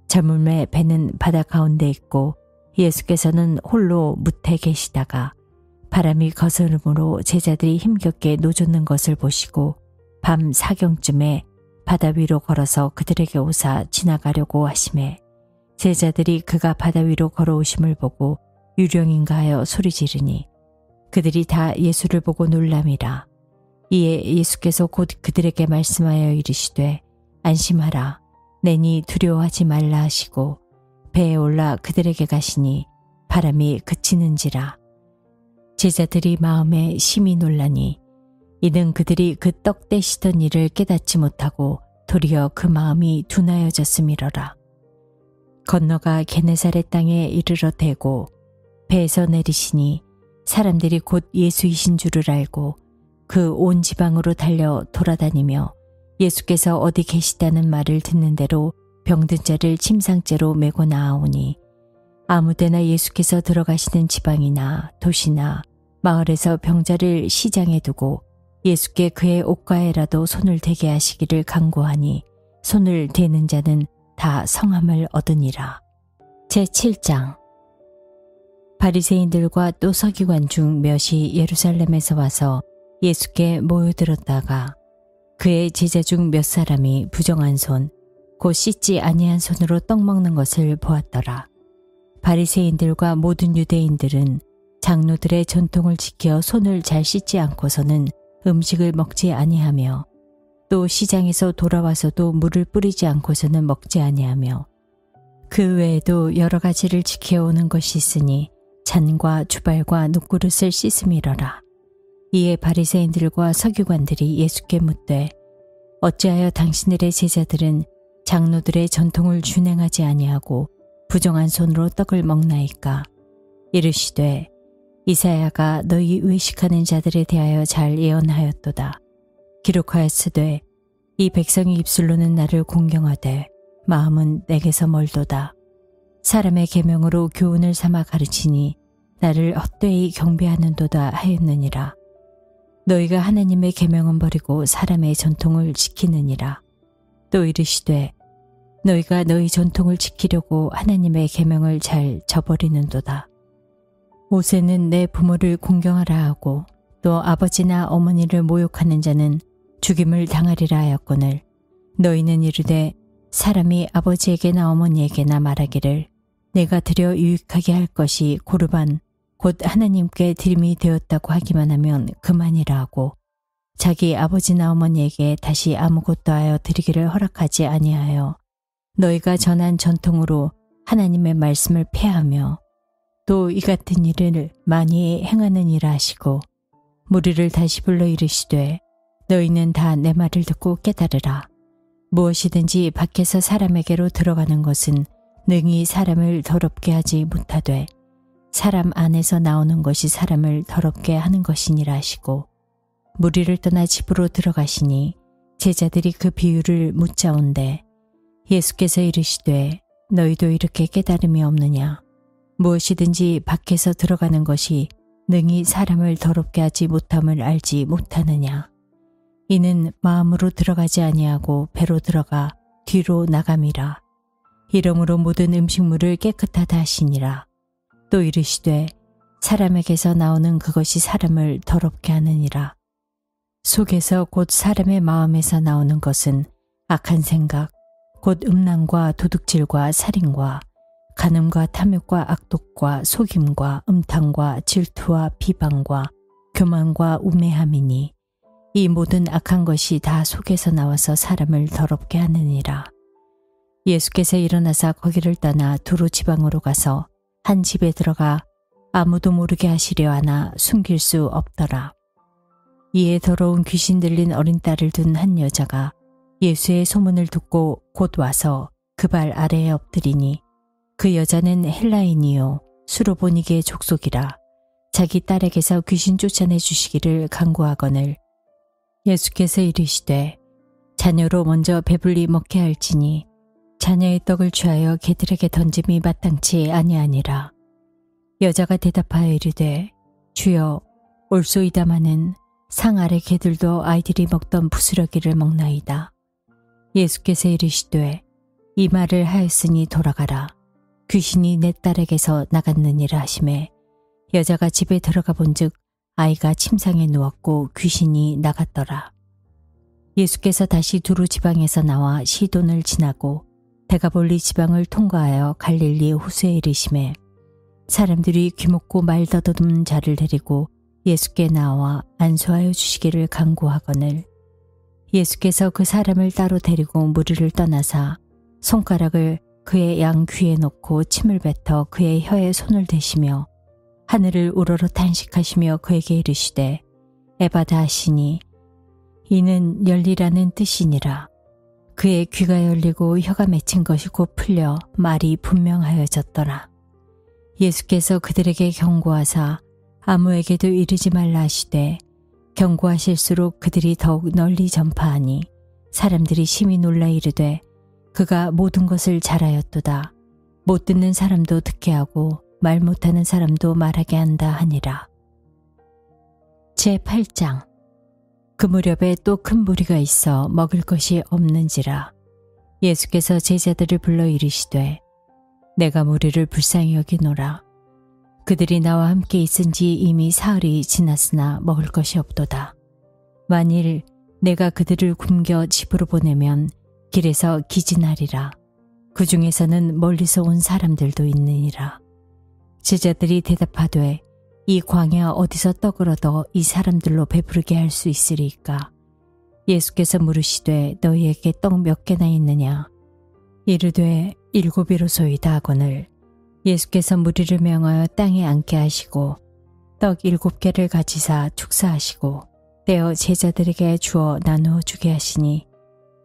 저물매 배는 바다 가운데 있고 예수께서는 홀로 뭇에 계시다가 바람이 거스름으로 제자들이 힘겹게 노젓는 것을 보시고 밤 사경쯤에 바다 위로 걸어서 그들에게 오사 지나가려고 하시매 제자들이 그가 바다 위로 걸어오심을 보고 유령인가 하여 소리지르니 그들이 다 예수를 보고 놀람이라. 이에 예수께서 곧 그들에게 말씀하여 이르시되 안심하라. 내니 두려워하지 말라 하시고 배에 올라 그들에게 가시니 바람이 그치는지라. 제자들이 마음에 심히 놀라니 이는 그들이 그 떡 떼시던 일을 깨닫지 못하고 도리어 그 마음이 둔하여졌음이러라. 건너가 게네사렛 땅에 이르러 대고 배에서 내리시니 사람들이 곧 예수이신 줄을 알고 그 온 지방으로 달려 돌아다니며 예수께서 어디 계시다는 말을 듣는 대로 병든 자를 침상째로 메고 나아오니 아무데나 예수께서 들어가시는 지방이나 도시나 마을에서 병자를 시장에 두고 예수께 그의 옷가에라도 손을 대게 하시기를 간구하니 손을 대는 자는 다 성함을 얻으니라. 제7장. 바리새인들과 또 서기관 중 몇이 예루살렘에서 와서 예수께 모여들었다가 그의 제자 중 몇 사람이 부정한 손, 곧 씻지 아니한 손으로 떡 먹는 것을 보았더라. 바리새인들과 모든 유대인들은 장로들의 전통을 지켜 손을 잘 씻지 않고서는 음식을 먹지 아니하며 또 시장에서 돌아와서도 물을 뿌리지 않고서는 먹지 아니하며 그 외에도 여러 가지를 지켜오는 것이 있으니 잔과 주발과 놋그릇을 씻음이러라. 이에 바리새인들과 서기관들이 예수께 묻되 어찌하여 당신들의 제자들은 장로들의 전통을 준행하지 아니하고 부정한 손으로 떡을 먹나이까? 이르시되 이사야가 너희 외식하는 자들에 대하여 잘 예언하였도다. 기록하였으되 이 백성이 입술로는 나를 공경하되 마음은 내게서 멀도다. 사람의 계명으로 교훈을 삼아 가르치니 나를 헛되이 경배하는도다 하였느니라. 너희가 하나님의 계명은 버리고 사람의 전통을 지키느니라. 또 이르시되 너희가 너희 전통을 지키려고 하나님의 계명을 잘 저버리는도다. 모세는 내 부모를 공경하라 하고 또 아버지나 어머니를 모욕하는 자는 죽임을 당하리라 하였거늘 너희는 이르되 사람이 아버지에게나 어머니에게나 말하기를 내가 드려 유익하게 할 것이 고르반 곧 하나님께 드림이 되었다고 하기만 하면 그만이라 하고 자기 아버지나 어머니에게 다시 아무것도 하여 드리기를 허락하지 아니하여 너희가 전한 전통으로 하나님의 말씀을 폐하며 또 이 같은 일을 많이 행하느니라 하시고 무리를 다시 불러 이르시되 너희는 다 내 말을 듣고 깨달으라. 무엇이든지 밖에서 사람에게로 들어가는 것은 능히 사람을 더럽게 하지 못하되 사람 안에서 나오는 것이 사람을 더럽게 하는 것이니라 하시고 무리를 떠나 집으로 들어가시니 제자들이 그 비유를 묻자온대 예수께서 이르시되 너희도 이렇게 깨달음이 없느냐? 무엇이든지 밖에서 들어가는 것이 능히 사람을 더럽게 하지 못함을 알지 못하느냐? 이는 마음으로 들어가지 아니하고 배로 들어가 뒤로 나감이라. 이러므로 모든 음식물을 깨끗하다 하시니라. 또 이르시되 사람에게서 나오는 그것이 사람을 더럽게 하느니라. 속에서 곧 사람의 마음에서 나오는 것은 악한 생각, 곧 음란과 도둑질과 살인과 간음과 탐욕과 악독과 속임과 음탕과 질투와 비방과 교만과 우매함이니 이 모든 악한 것이 다 속에서 나와서 사람을 더럽게 하느니라. 예수께서 일어나사 거기를 떠나 두로 지방으로 가서 한 집에 들어가 아무도 모르게 하시려 하나 숨길 수 없더라. 이에 더러운 귀신 들린 어린 딸을 둔 한 여자가 예수의 소문을 듣고 곧 와서 그 발 아래에 엎드리니 그 여자는 헬라인이요 수로보니게 족속이라. 자기 딸에게서 귀신 쫓아내 주시기를 간구하거늘 예수께서 이르시되 자녀로 먼저 배불리 먹게 할지니 자녀의 떡을 취하여 개들에게 던짐이 마땅치 아니하니라. 여자가 대답하여 이르되 주여 올소이다마는 상 아래 개들도 아이들이 먹던 부스러기를 먹나이다. 예수께서 이르시되 이 말을 하였으니 돌아가라. 귀신이 내 딸에게서 나갔느니라 하시매 여자가 집에 들어가 본즉 아이가 침상에 누웠고 귀신이 나갔더라. 예수께서 다시 두루 지방에서 나와 시돈을 지나고 데가볼리 지방을 통과하여 갈릴리 호수에 이르시매 사람들이 귀먹고 말 더듬는 자를 데리고 예수께 나와 안수하여 주시기를 간구하거늘 예수께서 그 사람을 따로 데리고 무리를 떠나사 손가락을 그의 양 귀에 놓고 침을 뱉어 그의 혀에 손을 대시며 하늘을 우러러 탄식하시며 그에게 이르시되 에바다 하시니 이는 열리라는 뜻이니라. 그의 귀가 열리고 혀가 맺힌 것이 곧 풀려 말이 분명하여졌더라. 예수께서 그들에게 경고하사 아무에게도 이르지 말라 하시되 경고하실수록 그들이 더욱 널리 전파하니 사람들이 심히 놀라 이르되 그가 모든 것을 잘하였도다. 못 듣는 사람도 듣게 하고 말 못하는 사람도 말하게 한다 하니라. 제8장 그 무렵에 또 큰 무리가 있어 먹을 것이 없는지라. 예수께서 제자들을 불러 이르시되 내가 무리를 불쌍히 여기노라. 그들이 나와 함께 있은지 이미 사흘이 지났으나 먹을 것이 없도다. 만일 내가 그들을 굶겨 집으로 보내면 길에서 기진하리라. 그 중에서는 멀리서 온 사람들도 있느니라. 제자들이 대답하되 이 광야 어디서 떡을 얻어 이 사람들로 배부르게 할 수 있으리까? 예수께서 물으시되 너희에게 떡 몇 개나 있느냐? 이르되 7이로소이다 하거늘 예수께서 무리를 명하여 땅에 앉게 하시고 떡 7개를 가지사 축사하시고 떼어 제자들에게 주어 나누어 주게 하시니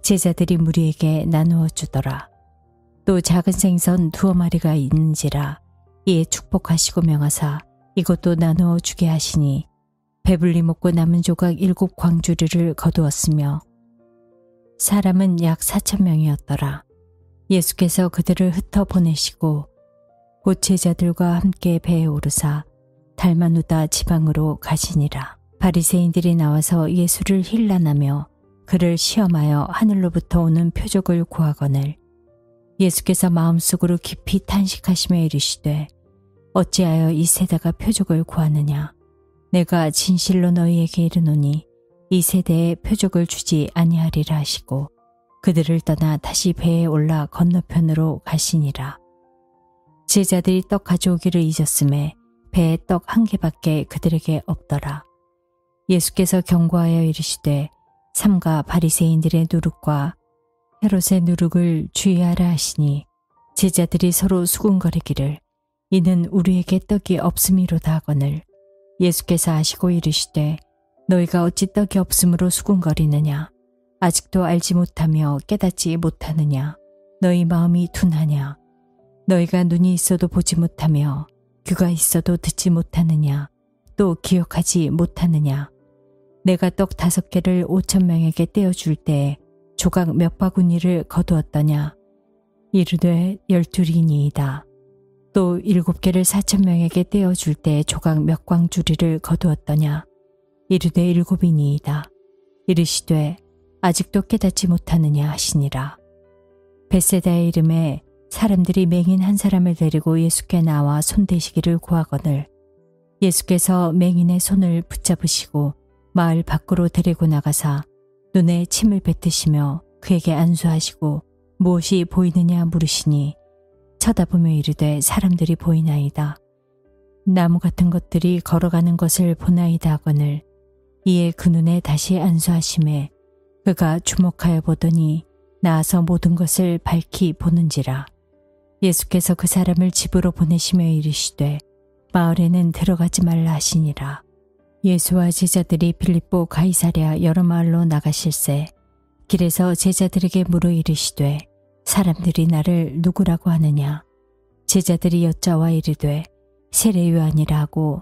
제자들이 무리에게 나누어 주더라. 또 작은 생선 2마리가 있는지라 이에 축복하시고 명하사 이것도 나누어 주게 하시니 배불리 먹고 남은 조각 7광주리를 거두었으며 사람은 약 4,000명이었더라. 예수께서 그들을 흩어 보내시고 곧 제자들과 함께 배에 오르사 달마누다 지방으로 가시니라. 바리새인들이 나와서 예수를 힐난하며 그를 시험하여 하늘로부터 오는 표적을 구하거늘 예수께서 마음속으로 깊이 탄식하시며 이르시되 어찌하여 이 세대가 표적을 구하느냐? 내가 진실로 너희에게 이르노니 이 세대에 표적을 주지 아니하리라 하시고 그들을 떠나 다시 배에 올라 건너편으로 가시니라. 제자들이 떡 가져오기를 잊었음에 배에 떡 1개밖에 그들에게 없더라. 예수께서 경고하여 이르시되 삼가 바리새인들의 누룩과 헤롯의 누룩을 주의하라 하시니 제자들이 서로 수군거리기를 이는 우리에게 떡이 없음이로다 하거늘 예수께서 아시고 이르시되 너희가 어찌 떡이 없음으로 수군거리느냐? 아직도 알지 못하며 깨닫지 못하느냐? 너희 마음이 둔하냐? 너희가 눈이 있어도 보지 못하며 귀가 있어도 듣지 못하느냐? 또 기억하지 못하느냐? 내가 떡 5개를 5,000명에게 떼어줄 때에 조각 몇 바구니를 거두었더냐? 이르되 12이니이다. 또 7개를 4,000명에게 떼어줄 때에 조각 몇 광주리를 거두었더냐? 이르되 7이니이다. 이르시되 아직도 깨닫지 못하느냐 하시니라. 벳세다의 이름에 사람들이 맹인 한 사람을 데리고 예수께 나와 손대시기를 구하거늘 예수께서 맹인의 손을 붙잡으시고 마을 밖으로 데리고 나가사 눈에 침을 뱉으시며 그에게 안수하시고 무엇이 보이느냐 물으시니 쳐다보며 이르되 사람들이 보이나이다. 나무 같은 것들이 걸어가는 것을 보나이다 하거늘 이에 그 눈에 다시 안수하심에 그가 주목하여 보더니 나아서 모든 것을 밝히 보는지라. 예수께서 그 사람을 집으로 보내시며 이르시되 마을에는 들어가지 말라 하시니라. 예수와 제자들이 빌립보 가이사랴 여러 마을로 나가실새 길에서 제자들에게 물어 이르시되 사람들이 나를 누구라고 하느냐? 제자들이 여짜와 이르되 세례요한이라 하고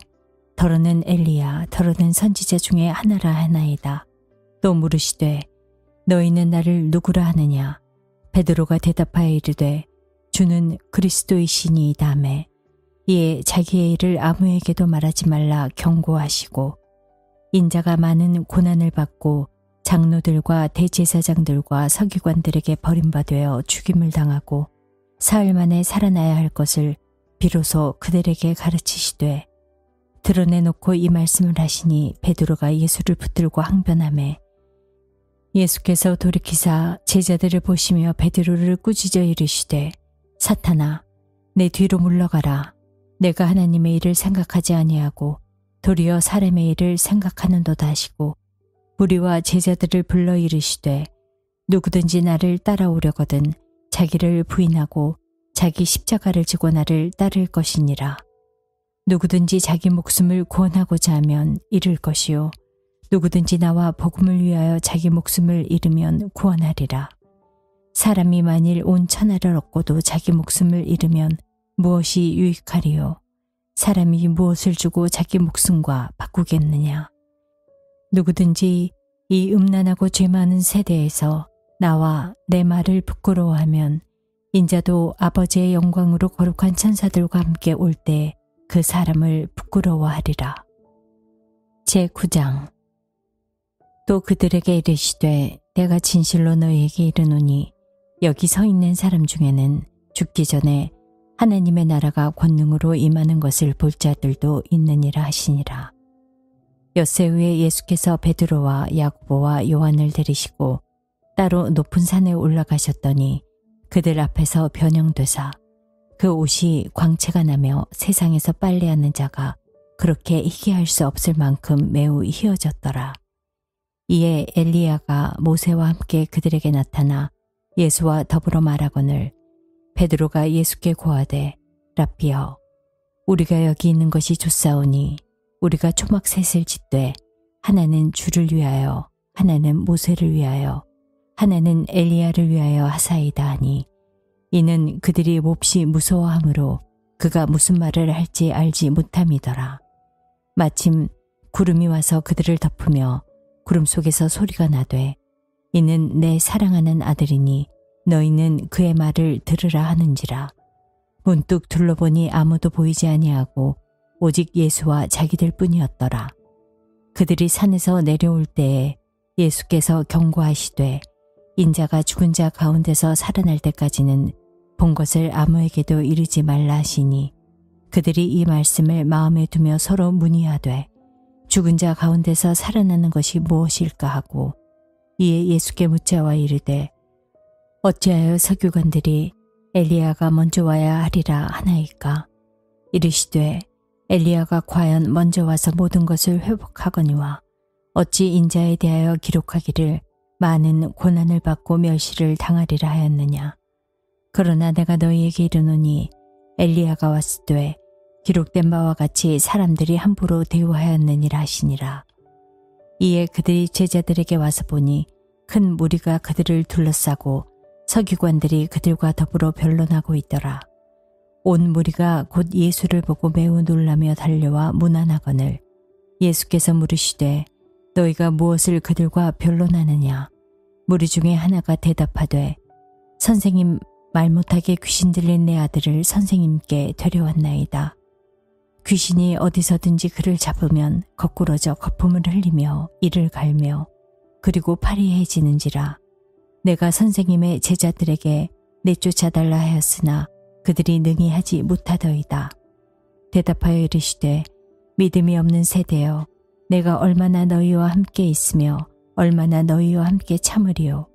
더러는 엘리야 더러는 선지자 중에 하나라 하나이다. 또 물으시되 너희는 나를 누구라 하느냐. 베드로가 대답하여 이르되 주는 그리스도이시니이다 하매 이에 자기의 일을 아무에게도 말하지 말라 경고하시고 인자가 많은 고난을 받고 장로들과 대제사장들과 서기관들에게 버림받아 죽임을 당하고 사흘 만에 살아나야 할 것을 비로소 그들에게 가르치시되 드러내놓고 이 말씀을 하시니 베드로가 예수를 붙들고 항변하매 예수께서 돌이키사 제자들을 보시며 베드로를 꾸짖어 이르시되 사탄아 내 뒤로 물러가라. 내가 하나님의 일을 생각하지 아니하고 도리어 사람의 일을 생각하는도다 하시고 우리와 제자들을 불러 이르시되 누구든지 나를 따라오려거든 자기를 부인하고 자기 십자가를 지고 나를 따를 것이니라. 누구든지 자기 목숨을 구원하고자 하면 잃을 것이요 누구든지 나와 복음을 위하여 자기 목숨을 잃으면 구원하리라. 사람이 만일 온 천하를 얻고도 자기 목숨을 잃으면 무엇이 유익하리요? 사람이 무엇을 주고 자기 목숨과 바꾸겠느냐? 누구든지 이 음란하고 죄 많은 세대에서 나와 내 말을 부끄러워하면 인자도 아버지의 영광으로 거룩한 천사들과 함께 올 때 그 사람을 부끄러워하리라. 제9장 또 그들에게 이르시되 내가 진실로 너희에게 이르노니 여기 서 있는 사람 중에는 죽기 전에 하나님의 나라가 권능으로 임하는 것을 볼 자들도 있느니라 하시니라. 엿새 후에 예수께서 베드로와 야고보와 요한을 데리시고 따로 높은 산에 올라가셨더니 그들 앞에서 변형되사 그 옷이 광채가 나며 세상에서 빨래하는 자가 그렇게 희귀할 수 없을 만큼 매우 희어졌더라. 이에 엘리야가 모세와 함께 그들에게 나타나 예수와 더불어 말하거늘 베드로가 예수께 고하되 랍비여 우리가 여기 있는 것이 좋사오니 우리가 초막셋을 짓되 하나는 주를 위하여 하나는 모세를 위하여 하나는 엘리야를 위하여 하사이다 하니 이는 그들이 몹시 무서워하므로 그가 무슨 말을 할지 알지 못함이더라. 마침 구름이 와서 그들을 덮으며 구름 속에서 소리가 나되 이는 내 사랑하는 아들이니 너희는 그의 말을 들으라 하는지라. 문득 둘러보니 아무도 보이지 아니하고 오직 예수와 자기들 뿐이었더라. 그들이 산에서 내려올 때에 예수께서 경고하시되 인자가 죽은 자 가운데서 살아날 때까지는 본 것을 아무에게도 이르지 말라 하시니 그들이 이 말씀을 마음에 두며 서로 문의하되 죽은 자 가운데서 살아나는 것이 무엇일까 하고 이에 예수께 묻자와 이르되 어찌하여 서기관들이 엘리야가 먼저 와야 하리라 하나이까. 이르시되 엘리야가 과연 먼저 와서 모든 것을 회복하거니와 어찌 인자에 대하여 기록하기를 많은 고난을 받고 멸시를 당하리라 하였느냐. 그러나 내가 너희에게 이르노니 엘리야가 왔을 때 기록된 바와 같이 사람들이 함부로 대우하였느니라 하시니라. 이에 그들이 제자들에게 와서 보니 큰 무리가 그들을 둘러싸고 서기관들이 그들과 더불어 변론하고 있더라. 온 무리가 곧 예수를 보고 매우 놀라며 달려와 문안하거늘 예수께서 물으시되 너희가 무엇을 그들과 변론하느냐. 무리 중에 하나가 대답하되 선생님 말 못하게 귀신 들린 내 아들을 선생님께 데려왔나이다. 귀신이 어디서든지 그를 잡으면 거꾸러져 거품을 흘리며 이를 갈며 그리고 팔이 해지는지라. 내가 선생님의 제자들에게 내쫓아달라 하였으나 그들이 능히 하지 못하더이다. 대답하여 이르시되 믿음이 없는 세대여 내가 얼마나 너희와 함께 있으며 얼마나 너희와 함께 참으리요.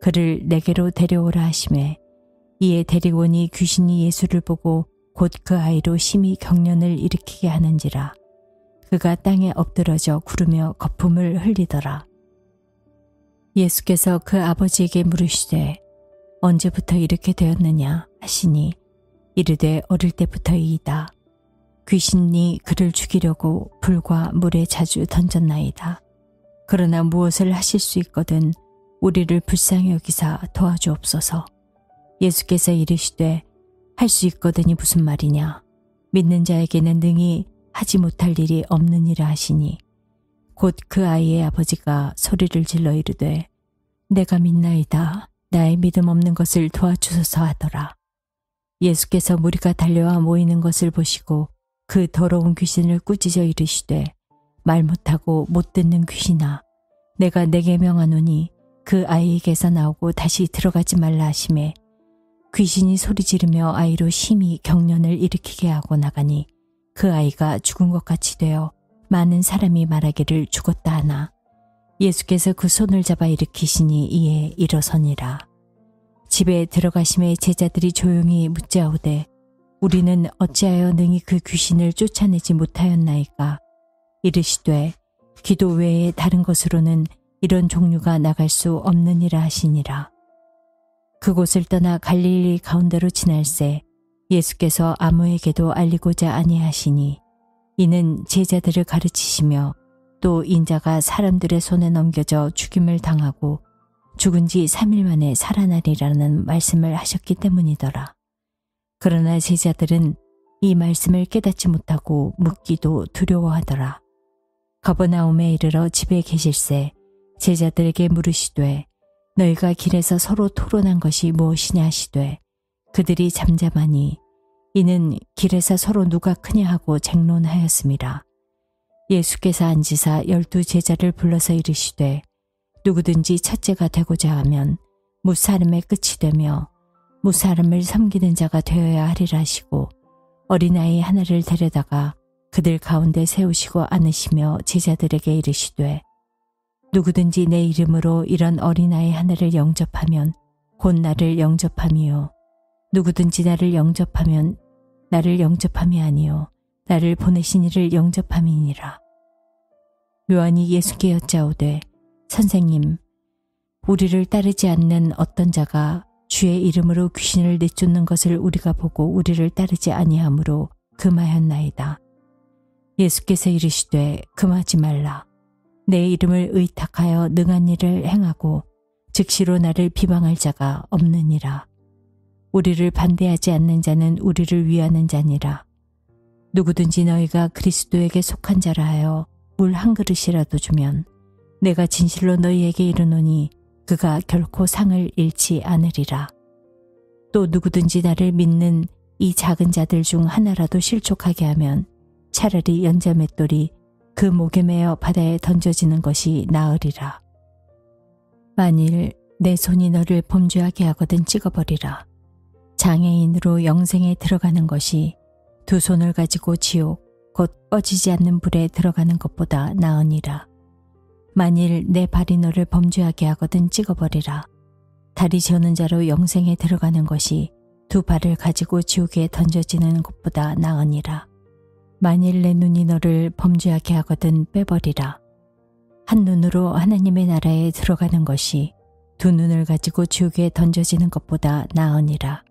그를 내게로 데려오라 하시매 이에 데리고 오니 귀신이 예수를 보고 곧 그 아이로 심히 경련을 일으키게 하는지라. 그가 땅에 엎드러져 구르며 거품을 흘리더라. 예수께서 그 아버지에게 물으시되 언제부터 이렇게 되었느냐 하시니 이르되 어릴 때부터이이다. 귀신이 그를 죽이려고 불과 물에 자주 던졌나이다. 그러나 무엇을 하실 수 있거든 우리를 불쌍히 여기사 도와주옵소서. 예수께서 이르시되 할 수 있거든이 무슨 말이냐. 믿는 자에게는 능히 하지 못할 일이 없느니라 하시니 곧 그 아이의 아버지가 소리를 질러 이르되 내가 믿나이다. 나의 믿음 없는 것을 도와주소서 하더라. 예수께서 무리가 달려와 모이는 것을 보시고 그 더러운 귀신을 꾸짖어 이르시되 말 못하고 못 듣는 귀신아 내가 내게 명하노니 그 아이에게서 나오고 다시 들어가지 말라 하시매 귀신이 소리 지르며 아이로 심히 경련을 일으키게 하고 나가니 그 아이가 죽은 것 같이 되어 많은 사람이 말하기를 죽었다 하나 예수께서 그 손을 잡아 일으키시니 이에 일어서니라. 집에 들어가심에 제자들이 조용히 묻자오되 우리는 어찌하여 능히 그 귀신을 쫓아내지 못하였나이까. 이르시되 기도 외에 다른 것으로는 이런 종류가 나갈 수 없느니라 하시니라. 그곳을 떠나 갈릴리 가운데로 지날새 예수께서 아무에게도 알리고자 아니하시니 이는 제자들을 가르치시며 또 인자가 사람들의 손에 넘겨져 죽임을 당하고 죽은 지 3일 만에 살아나리라는 말씀을 하셨기 때문이더라. 그러나 제자들은 이 말씀을 깨닫지 못하고 묻기도 두려워하더라. 가버나움에 이르러 집에 계실새 제자들에게 물으시되 너희가 길에서 서로 토론한 것이 무엇이냐 하시되 그들이 잠잠하니 이는 길에서 서로 누가 크냐 하고 쟁론하였음이라. 예수께서 앉으사 12 제자를 불러서 이르시되 누구든지 첫째가 되고자 하면 무사람의 끝이 되며 무사람을 섬기는 자가 되어야 하리라 하시고 어린아이 하나를 데려다가 그들 가운데 세우시고 안으시며 제자들에게 이르시되 누구든지 내 이름으로 이런 어린아이 하나를 영접하면 곧 나를 영접함이요 누구든지 나를 영접하면 나를 영접함이 아니요 나를 보내신 이를 영접함이니라. 요한이 예수께 여짜오되 선생님 우리를 따르지 않는 어떤 자가 주의 이름으로 귀신을 내쫓는 것을 우리가 보고 우리를 따르지 아니하므로 금하였나이다. 예수께서 이르시되 금하지 말라. 내 이름을 의탁하여 능한 일을 행하고 즉시로 나를 비방할 자가 없느니라. 우리를 반대하지 않는 자는 우리를 위하는 자니라. 누구든지 너희가 그리스도에게 속한 자라 하여 물 한 그릇이라도 주면 내가 진실로 너희에게 이르노니 그가 결코 상을 잃지 않으리라. 또 누구든지 나를 믿는 이 작은 자들 중 하나라도 실족하게 하면 차라리 연자맷돌이 그 목에 매어 바다에 던져지는 것이 나으리라. 만일 내 손이 너를 범죄하게 하거든 찍어버리라. 장애인으로 영생에 들어가는 것이 두 손을 가지고 지옥 곧 꺼지지 않는 불에 들어가는 것보다 나으니라. 만일 내 발이 너를 범죄하게 하거든 찍어버리라. 다리 저는 자로 영생에 들어가는 것이 두 발을 가지고 지옥에 던져지는 것보다 나으니라. 만일 내 눈이 너를 범죄하게 하거든 빼버리라. 한 눈으로 하나님의 나라에 들어가는 것이 두 눈을 가지고 지옥에 던져지는 것보다 나으니라.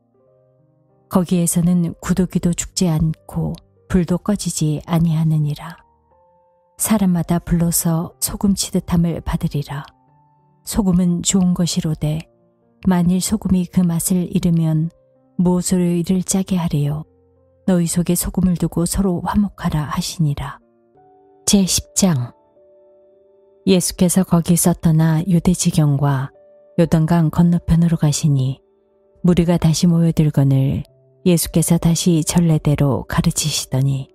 거기에서는 구더기도 죽지 않고 불도 꺼지지 아니하느니라. 사람마다 불로서 소금 치듯함을 받으리라. 소금은 좋은 것이로되 만일 소금이 그 맛을 잃으면 무엇으로 이를 짜게 하리요. 너희 속에 소금을 두고 서로 화목하라 하시니라. 제10장. 예수께서 거기서 떠나 유대 지경과 요단강 건너편으로 가시니 무리가 다시 모여들거늘 예수께서 다시 전례대로 가르치시더니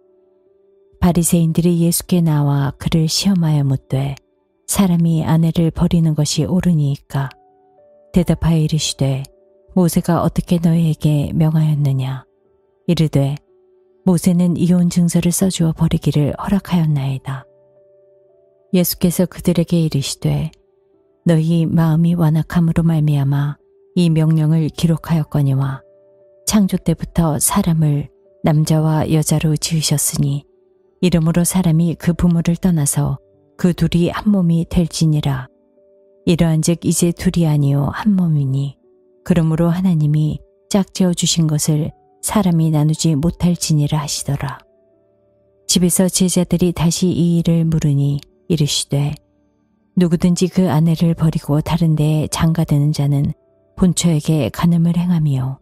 바리새인들이 예수께 나와 그를 시험하여 묻되 사람이 아내를 버리는 것이 옳으니이까. 대답하여 이르시되 모세가 어떻게 너희에게 명하였느냐. 이르되 모세는 이혼 증서를 써주어 버리기를 허락하였나이다. 예수께서 그들에게 이르시되 너희 마음이 완악함으로 말미암아 이 명령을 기록하였거니와 창조 때부터 사람을 남자와 여자로 지으셨으니 이러므로 사람이 그 부모를 떠나서 그 둘이 한 몸이 될지니라. 이러한즉 이제 둘이 아니요 한 몸이니 그러므로 하나님이 짝지어 주신 것을 사람이 나누지 못할지니라 하시더라. 집에서 제자들이 다시 이 일을 물으니 이르시되 누구든지 그 아내를 버리고 다른 데에 장가드는 자는 본처에게 간음을 행하며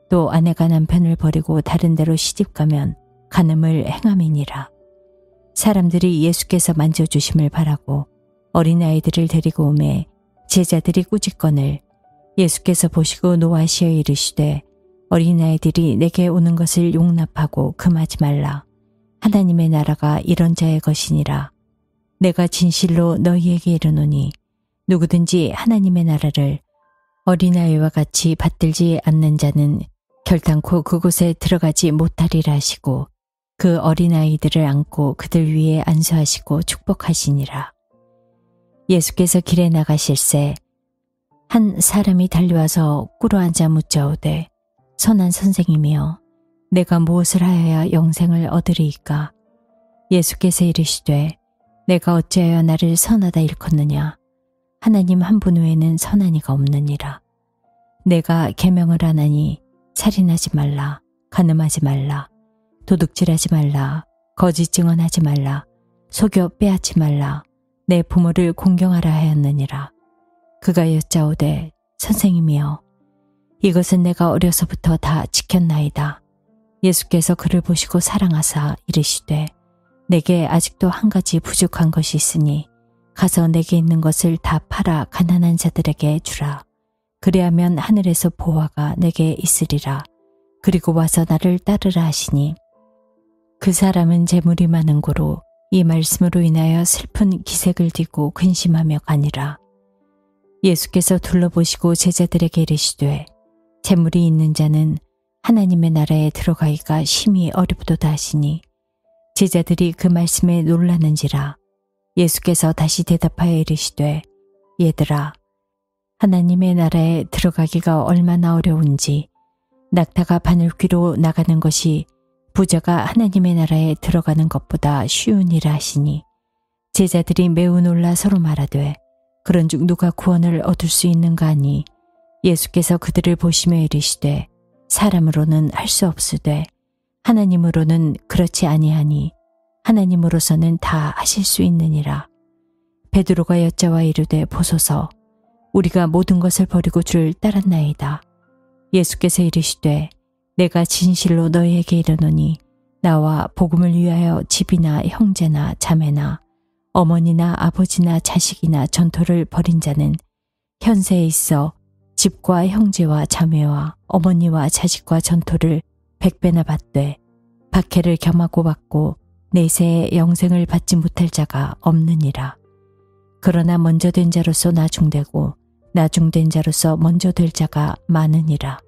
또 아내가 남편을 버리고 다른 데로 시집가면 간음을 행함이니라. 사람들이 예수께서 만져주심을 바라고 어린아이들을 데리고 오매 제자들이 꾸짖거늘 예수께서 보시고 노하시어 이르시되 어린아이들이 내게 오는 것을 용납하고 금하지 말라. 하나님의 나라가 이런 자의 것이니라. 내가 진실로 너희에게 이르노니 누구든지 하나님의 나라를 어린아이와 같이 받들지 않는 자는 결단코 그곳에 들어가지 못하리라 하시고 그 어린아이들을 안고 그들 위에 안수하시고 축복하시니라. 예수께서 길에 나가실새 한 사람이 달려와서 꿇어앉아 묻자오되 선한 선생님이여 내가 무엇을 하여야 영생을 얻으리이까? 예수께서 이르시되 내가 어찌하여 나를 선하다 일컫느냐? 하나님 한 분 외에는 선한 이가 없느니라. 내가 계명을 하나니 살인하지 말라, 간음하지 말라, 도둑질하지 말라, 거짓 증언하지 말라, 속여 빼앗지 말라, 내 부모를 공경하라 하였느니라. 그가 여짜오되 선생님이여 이것은 내가 어려서부터 다 지켰나이다. 예수께서 그를 보시고 사랑하사 이르시되 내게 아직도 한 가지 부족한 것이 있으니 가서 내게 있는 것을 다 팔아 가난한 자들에게 주라. 그리하면 하늘에서 보화가 내게 있으리라. 그리고 와서 나를 따르라 하시니 그 사람은 재물이 많은 고로 이 말씀으로 인하여 슬픈 기색을 띠고 근심하며 가니라. 예수께서 둘러보시고 제자들에게 이르시되 재물이 있는 자는 하나님의 나라에 들어가기가 심히 어렵도다 하시니 제자들이 그 말씀에 놀라는지라. 예수께서 다시 대답하여 이르시되 얘들아 하나님의 나라에 들어가기가 얼마나 어려운지 낙타가 바늘귀로 나가는 것이 부자가 하나님의 나라에 들어가는 것보다 쉬운 일이라 하시니 제자들이 매우 놀라 서로 말하되 그런즉 누가 구원을 얻을 수 있는가 하니 예수께서 그들을 보시며 이르시되 사람으로는 할 수 없으되 하나님으로는 그렇지 아니하니 하나님으로서는 다 하실 수 있느니라. 베드로가 여짜와 이르되 보소서 우리가 모든 것을 버리고 주를 따랐나이다. 예수께서 이르시되 내가 진실로 너희에게 이르노니 나와 복음을 위하여 집이나 형제나 자매나 어머니나 아버지나 자식이나 전토를 벌인 자는 현세에 있어 집과 형제와 자매와 어머니와 자식과 전토를 100배나 받되 박해를 겸하고 받고 내세에 영생을 받지 못할 자가 없느니라. 그러나 먼저 된 자로서 나중되고 나중된 자로서 먼저 될 자가 많으니라.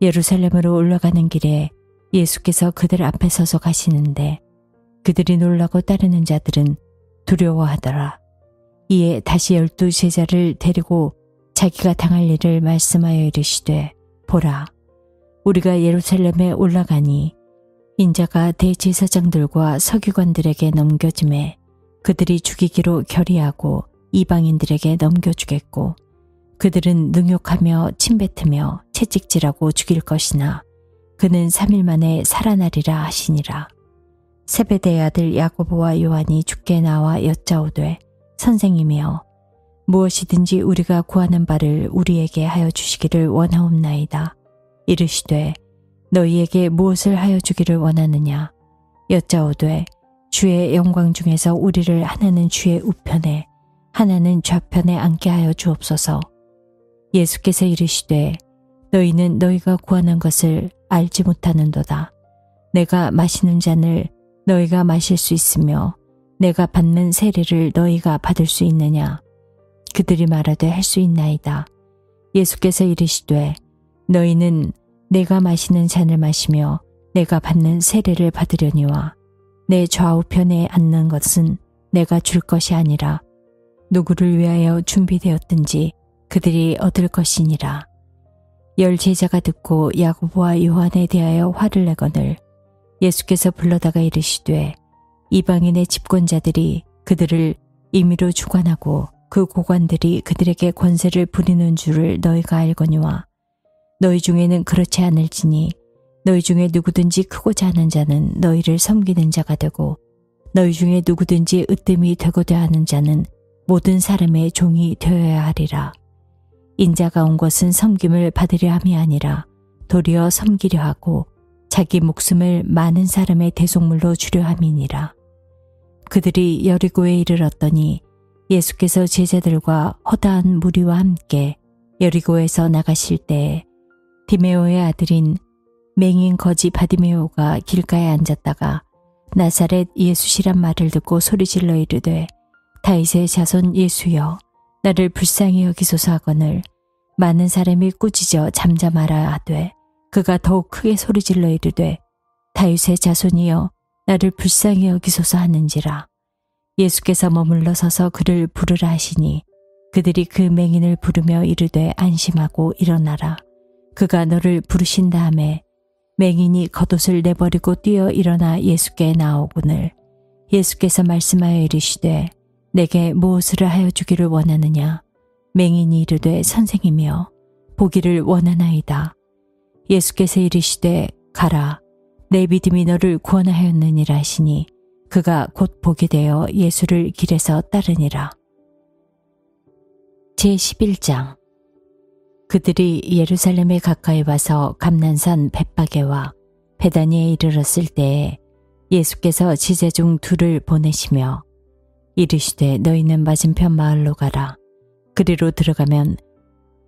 예루살렘으로 올라가는 길에 예수께서 그들 앞에 서서 가시는데 그들이 놀라고 따르는 자들은 두려워하더라. 이에 다시 12 제자를 데리고 자기가 당할 일을 말씀하여 이르시되 보라 우리가 예루살렘에 올라가니 인자가 대제사장들과 서기관들에게 넘겨짐에 그들이 죽이기로 결의하고 이방인들에게 넘겨주겠고 그들은 능욕하며 침뱉으며 채찍질하고 죽일 것이나 그는 3일 만에 살아나리라 하시니라. 세베대의 아들 야고보와 요한이 주께 나와 여짜오되 선생님이여 무엇이든지 우리가 구하는 바를 우리에게 하여 주시기를 원하옵나이다. 이르시되 너희에게 무엇을 하여 주기를 원하느냐? 여짜오되 주의 영광 중에서 우리를 하나는 주의 우편에 하나는 좌편에 앉게 하여 주옵소서. 예수께서 이르시되 너희는 너희가 구하는 것을 알지 못하는도다. 내가 마시는 잔을 너희가 마실 수 있으며 내가 받는 세례를 너희가 받을 수 있느냐? 그들이 말하되 할 수 있나이다. 예수께서 이르시되 너희는 내가 마시는 잔을 마시며 내가 받는 세례를 받으려니와 내 좌우편에 앉는 것은 내가 줄 것이 아니라 누구를 위하여 준비되었든지 그들이 얻을 것이니라. 10 제자가 듣고 야고보와 요한에 대하여 화를 내거늘 예수께서 불러다가 이르시되 이방인의 집권자들이 그들을 임의로 주관하고 그 고관들이 그들에게 권세를 부리는 줄을 너희가 알거니와 너희 중에는 그렇지 않을지니 너희 중에 누구든지 크고자 하는 자는 너희를 섬기는 자가 되고 너희 중에 누구든지 으뜸이 되고자 하는 자는 모든 사람의 종이 되어야 하리라. 인자가 온 것은 섬김을 받으려 함이 아니라 도리어 섬기려 하고 자기 목숨을 많은 사람의 대속물로 주려 함이니라. 그들이 여리고에 이르렀더니 예수께서 제자들과 허다한 무리와 함께 여리고에서 나가실 때에 디메오의 아들인 맹인 거지 바디메오가 길가에 앉았다가 나사렛 예수시란 말을 듣고 소리질러 이르되 다윗의 자손 예수여 나를 불쌍히 여기소서 하거늘 많은 사람이 꾸짖어 잠잠하라 하되 그가 더욱 크게 소리질러 이르되 다윗의 자손이여 나를 불쌍히 여기소서 하는지라. 예수께서 머물러 서서 그를 부르라 하시니 그들이 그 맹인을 부르며 이르되 안심하고 일어나라. 그가 너를 부르신 다음에 맹인이 겉옷을 내버리고 뛰어 일어나 예수께 나오거늘 예수께서 말씀하여 이르시되 내게 무엇을 하여 주기를 원하느냐. 맹인이 이르되 선생이며 보기를 원하나이다. 예수께서 이르시되 가라 내 믿음이 너를 구원하였느니라 하시니 그가 곧 보게 되어 예수를 길에서 따르니라. 제11장 그들이 예루살렘에 가까이 와서 감난산 벳바게와 베다니에 이르렀을 때에 예수께서 지제 중 둘을 보내시며 이르시되 너희는 맞은편 마을로 가라. 그리로 들어가면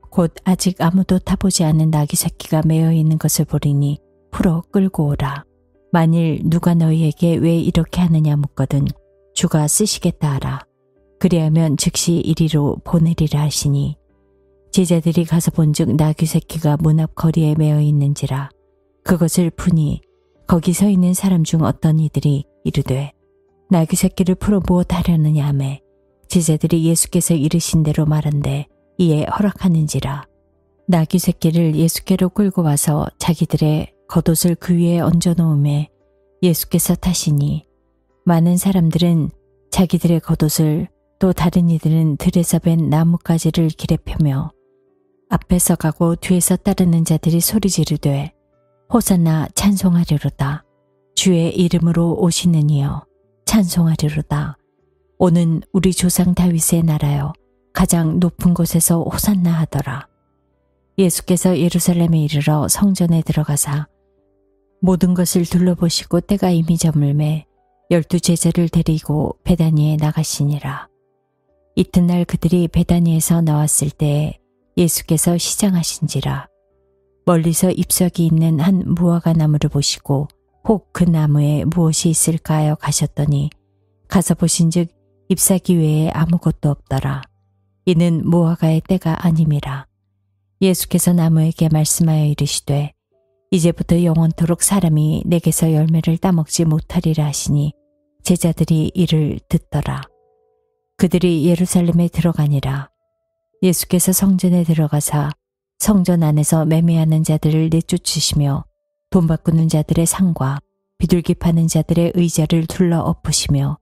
곧 아직 아무도 타보지 않은 나귀 새끼가 매어 있는 것을 보리니 풀어 끌고 오라. 만일 누가 너희에게 왜 이렇게 하느냐 묻거든 주가 쓰시겠다 하라. 그리하면 즉시 이리로 보내리라 하시니 제자들이 가서 본즉 나귀 새끼가 문 앞 거리에 매어 있는지라. 그것을 푸니 거기 서 있는 사람 중 어떤 이들이 이르되 나귀 새끼를 풀어 무엇 하려느냐 하매 제자들이 예수께서 이르신 대로 말한대 이에 허락하는지라. 나귀 새끼를 예수께로 끌고 와서 자기들의 겉옷을 그 위에 얹어 놓음에 예수께서 타시니 많은 사람들은 자기들의 겉옷을 또 다른 이들은 들에서 벤 나뭇가지를 길에 펴며 앞에서 가고 뒤에서 따르는 자들이 소리 지르되 호산나 찬송하리로다. 주의 이름으로 오시는 이여 찬송하리로다. 오는 우리 조상 다윗의 나라여 가장 높은 곳에서 호산나 하더라. 예수께서 예루살렘에 이르러 성전에 들어가사 모든 것을 둘러보시고 때가 이미 저물매 12 제자를 데리고 베다니에 나가시니라. 이튿날 그들이 베다니에서 나왔을 때에 예수께서 시장하신지라. 멀리서 잎사귀 있는 한 무화과 나무를 보시고 혹 그 나무에 무엇이 있을까 하여 가셨더니 가서 보신즉 잎사귀 외에 아무것도 없더라. 이는 무화과의 때가 아님이라. 예수께서 나무에게 말씀하여 이르시되 이제부터 영원토록 사람이 내게서 열매를 따먹지 못하리라 하시니 제자들이 이를 듣더라. 그들이 예루살렘에 들어가니라. 예수께서 성전에 들어가사 성전 안에서 매매하는 자들을 내쫓으시며 돈 바꾸는 자들의 상과 비둘기 파는 자들의 의자를 둘러 엎으시며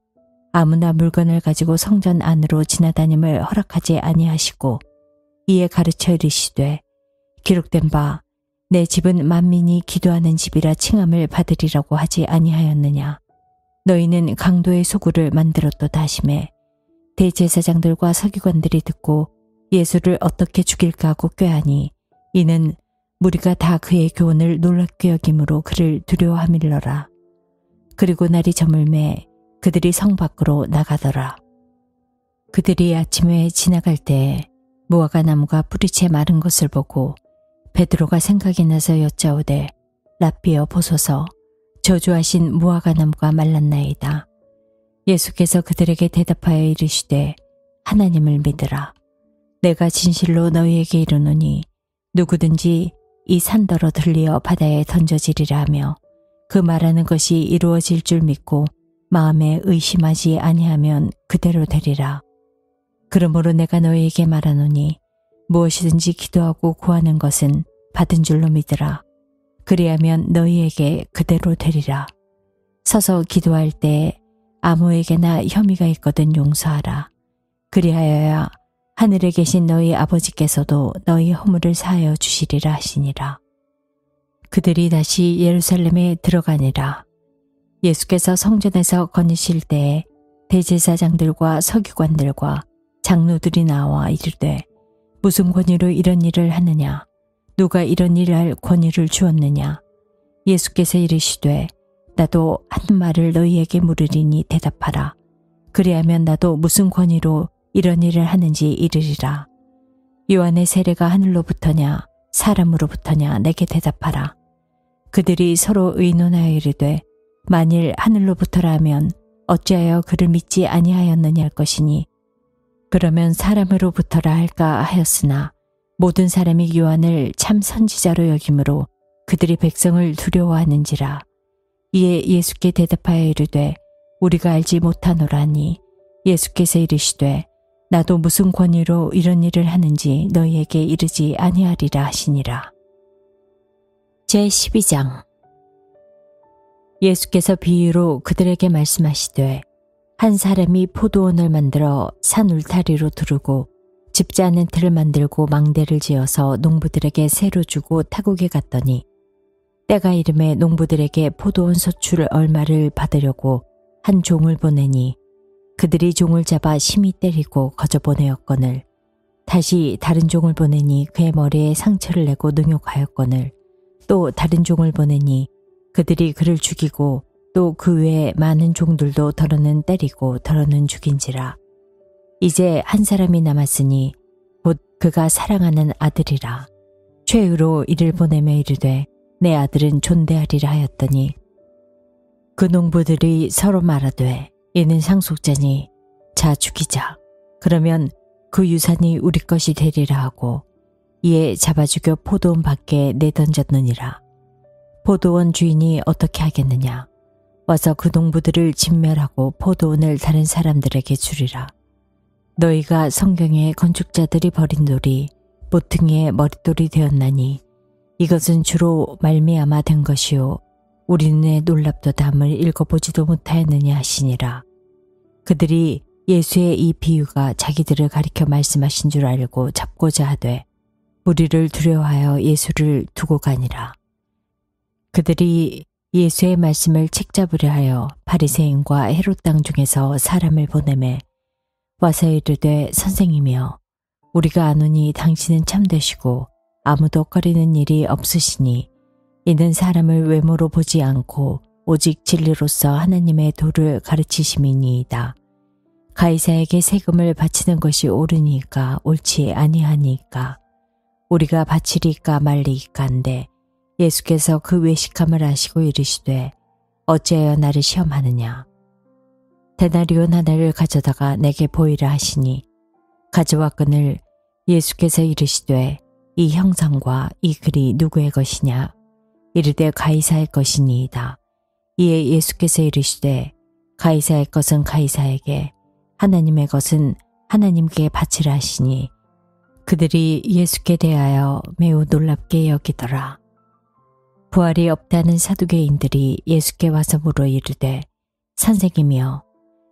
아무나 물건을 가지고 성전 안으로 지나다님을 허락하지 아니하시고 이에 가르쳐 이르시되 기록된 바 내 집은 만민이 기도하는 집이라 칭함을 받으리라고 하지 아니하였느냐. 너희는 강도의 소굴을 만들었도다 하시매 대제사장들과 서기관들이 듣고 예수를 어떻게 죽일까 하고 꾀하니 이는 무리가 다 그의 교훈을 놀랍게 여김으로 그를 두려워함일러라. 그리고 날이 저물매 그들이 성 밖으로 나가더라. 그들이 아침에 지나갈 때에 무화과 나무가 뿌리채 마른 것을 보고 베드로가 생각이 나서 여짜오되 라삐여 보소서 저주하신 무화과 나무가 말랐나이다. 예수께서 그들에게 대답하여 이르시되 하나님을 믿으라. 내가 진실로 너희에게 이르노니 누구든지 이 산더러 들리어 바다에 던져지리라 하며 그 말하는 것이 이루어질 줄 믿고 마음에 의심하지 아니하면 그대로 되리라. 그러므로 내가 너희에게 말하노니 무엇이든지 기도하고 구하는 것은 받은 줄로 믿으라. 그리하면 너희에게 그대로 되리라. 서서 기도할 때 아무에게나 혐의가 있거든 용서하라. 그리하여야 하늘에 계신 너희 아버지께서도 너희 허물을 사하여 주시리라 하시니라. 그들이 다시 예루살렘에 들어가니라. 예수께서 성전에서 거니실 때에 대제사장들과 서기관들과 장로들이 나와 이르되 무슨 권위로 이런 일을 하느냐? 누가 이런 일을 할 권위를 주었느냐? 예수께서 이르시되 나도 한 말을 너희에게 물으리니 대답하라. 그리하면 나도 무슨 권위로 이런 일을 하는지 이르리라. 요한의 세례가 하늘로부터냐 사람으로부터냐 내게 대답하라. 그들이 서로 의논하여 이르되 만일 하늘로부터라 하면 어찌하여 그를 믿지 아니하였느냐 할 것이니 그러면 사람으로부터라 할까 하였으나 모든 사람이 요한을 참 선지자로 여김으로 그들이 백성을 두려워하는지라. 이에 예수께 대답하여 이르되 우리가 알지 못하노라니. 예수께서 이르시되 나도 무슨 권위로 이런 일을 하는지 너희에게 이르지 아니하리라 하시니라. 제12장. 예수께서 비유로 그들에게 말씀하시되 한 사람이 포도원을 만들어 산 울타리로 두르고 짚지 않은 틀을 만들고 망대를 지어서 농부들에게 새로 주고 타국에 갔더니 때가 이름에 농부들에게 포도원 소출 얼마를 받으려고 한 종을 보내니 그들이 종을 잡아 심히 때리고 거저 보내었거늘 다시 다른 종을 보내니 그의 머리에 상처를 내고 능욕하였거늘 또 다른 종을 보내니 그들이 그를 죽이고 또 그 외에 많은 종들도 더러는 때리고 더러는 죽인지라. 이제 한 사람이 남았으니 곧 그가 사랑하는 아들이라. 최후로 이를 보내며 이르되 내 아들은 존대하리라 하였더니 그 농부들이 서로 말하되 이는 상속자니 자 죽이자. 그러면 그 유산이 우리 것이 되리라 하고 이에 잡아 죽여 포도원 밖에 내던졌느니라. 포도원 주인이 어떻게 하겠느냐. 와서 그 농부들을 진멸하고 포도원을 다른 사람들에게 주리라. 너희가 성경에 건축자들이 버린 돌이 모퉁이의 머릿돌이 되었나니 이것은 주로 말미암아 된 것이요 우리 눈에 놀랍도다 을 읽어보지도 못하였느냐 하시니라. 그들이 예수의 이 비유가 자기들을 가리켜 말씀하신 줄 알고 잡고자 하되 우리를 두려워하여 예수를 두고 가니라. 그들이 예수의 말씀을 책잡으려 하여 바리새인과 헤롯 땅 중에서 사람을 보내매 와서 이르되 선생님이여 우리가 아노니 당신은 참되시고 아무도 꺼리는 일이 없으시니 이는 사람을 외모로 보지 않고 오직 진리로서 하나님의 도를 가르치심이니이다. 가이사에게 세금을 바치는 것이 옳으니까 옳지 아니하니까 우리가 바치리까 말리이까 한데 예수께서 그 외식함을 아시고 이르시되 어찌하여 나를 시험하느냐. 데나리온 하나를 가져다가 내게 보이라 하시니 가져왔거늘 예수께서 이르시되 이 형상과 이 글이 누구의 것이냐. 이르되 가이사의 것이니이다. 이에 예수께서 이르시되 가이사의 것은 가이사에게 하나님의 것은 하나님께 바치라 하시니 그들이 예수께 대하여 매우 놀랍게 여기더라. 부활이 없다는 사두개인들이 예수께 와서 물어 이르되 선생님이여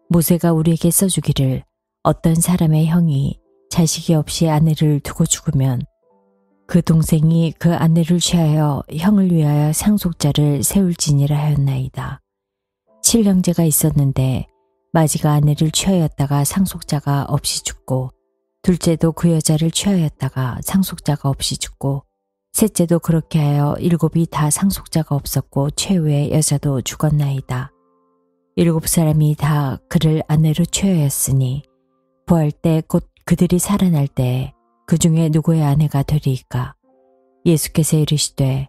모세가 우리에게 써주기를 어떤 사람의 형이 자식이 없이 아내를 두고 죽으면 그 동생이 그 아내를 취하여 형을 위하여 상속자를 세울지니라 하였나이다. 칠형제가 있었는데 마지가 아내를 취하였다가 상속자가 없이 죽고 둘째도 그 여자를 취하였다가 상속자가 없이 죽고 셋째도 그렇게 하여 일곱이 다 상속자가 없었고 최후의 여자도 죽었나이다. 일곱 사람이 다 그를 아내로 취하였으니 부활 때 곧 그들이 살아날 때 그 중에 누구의 아내가 되리이까. 예수께서 이르시되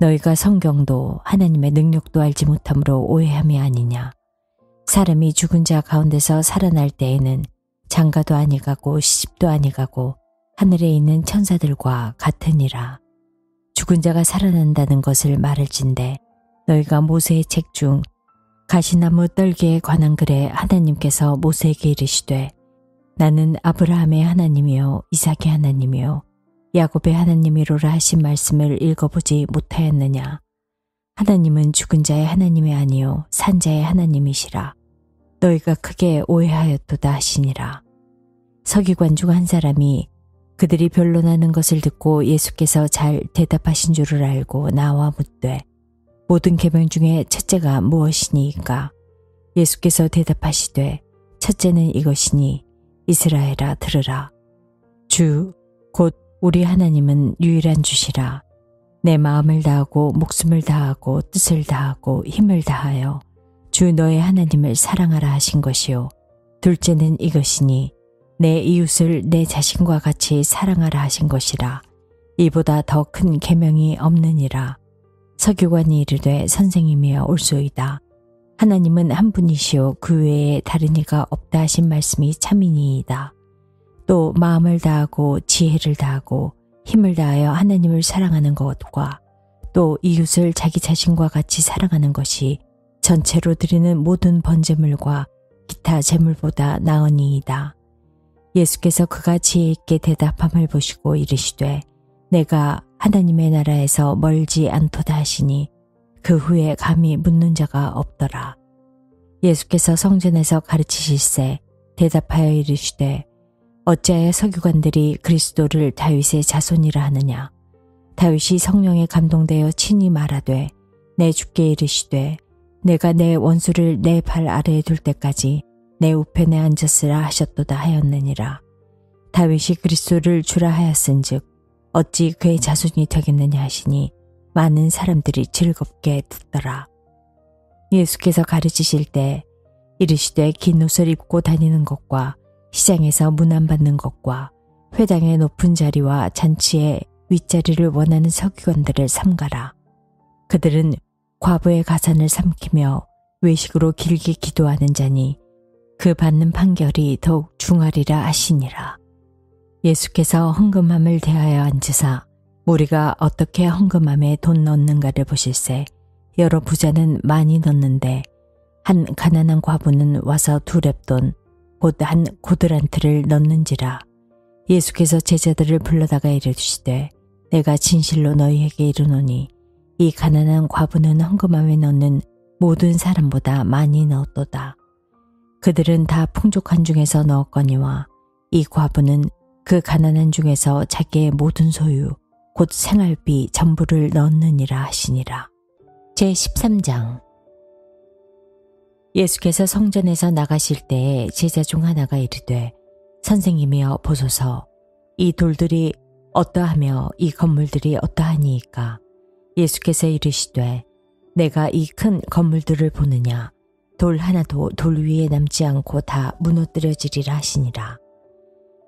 너희가 성경도 하나님의 능력도 알지 못함으로 오해함이 아니냐. 사람이 죽은 자 가운데서 살아날 때에는 장가도 아니가고 시집도 아니가고 하늘에 있는 천사들과 같으니라. 죽은 자가 살아난다는 것을 말할진대 너희가 모세의 책 중 가시나무 떨기에 관한 글에 하나님께서 모세에게 이르시되 나는 아브라함의 하나님이요 이삭의 하나님이요 야곱의 하나님이로라 하신 말씀을 읽어보지 못하였느냐. 하나님은 죽은 자의 하나님이 아니요 산 자의 하나님이시라. 너희가 크게 오해하였도다 하시니라. 서기관 중 한 사람이 그들이 변론하는 것을 듣고 예수께서 잘 대답하신 줄을 알고 나와 묻되 모든 계명 중에 첫째가 무엇이니이까. 예수께서 대답하시되 첫째는 이것이니 이스라엘아 들으라. 주 곧 우리 하나님은 유일한 주시라. 내 마음을 다하고 목숨을 다하고 뜻을 다하고 힘을 다하여 주 너의 하나님을 사랑하라 하신 것이요 둘째는 이것이니 내 이웃을 내 자신과 같이 사랑하라 하신 것이라. 이보다 더 큰 계명이 없느니라. 서기관이 이르되 선생님이여 옳소이다. 하나님은 한 분이시요 그 외에 다른 이가 없다 하신 말씀이 참이니이다. 또 마음을 다하고 지혜를 다하고 힘을 다하여 하나님을 사랑하는 것과 또 이웃을 자기 자신과 같이 사랑하는 것이 전체로 드리는 모든 번제물과 기타 제물보다 나으니이다. 예수께서 그가 지혜 있게 대답함을 보시고 이르시되 내가 하나님의 나라에서 멀지 않도다 하시니 그 후에 감히 묻는 자가 없더라. 예수께서 성전에서 가르치실세 대답하여 이르시되 어찌하여 서기관들이 그리스도를 다윗의 자손이라 하느냐. 다윗이 성령에 감동되어 친히 말하되 내 주께 이르시되 내가 내 원수를 내 발 아래에 둘 때까지 내 우편에 앉았으라 하셨도다 하였느니라. 다윗이 그리스도를 주라 하였은즉 어찌 그의 자손이 되겠느냐 하시니 많은 사람들이 즐겁게 듣더라. 예수께서 가르치실 때 이르시되 긴 옷을 입고 다니는 것과 시장에서 문안받는 것과 회당의 높은 자리와 잔치의 윗자리를 원하는 서기관들을 삼가라. 그들은 과부의 가산을 삼키며 외식으로 길게 기도하는 자니 그 받는 판결이 더욱 중하리라 하시니라. 예수께서 헌금함을 대하여 앉으사 무리가 어떻게 헌금함에 돈 넣는가를 보실세 여러 부자는 많이 넣는데 한 가난한 과부는 와서 2렙돈 곧 한 고드란트를 넣는지라. 예수께서 제자들을 불러다가 이르시되 내가 진실로 너희에게 이르노니 이 가난한 과부는 헌금함에 넣는 모든 사람보다 많이 넣었도다. 그들은 다 풍족한 중에서 넣었거니와 이 과부는 그 가난한 중에서 자기의 모든 소유 곧 생활비 전부를 넣었느니라 하시니라. 제13장. 예수께서 성전에서 나가실 때에 제자 중 하나가 이르되 선생님이여 보소서 이 돌들이 어떠하며 이 건물들이 어떠하니이까. 예수께서 이르시되 내가 이 큰 건물들을 보느냐. 돌 하나도 돌 위에 남지 않고 다 무너뜨려지리라 하시니라.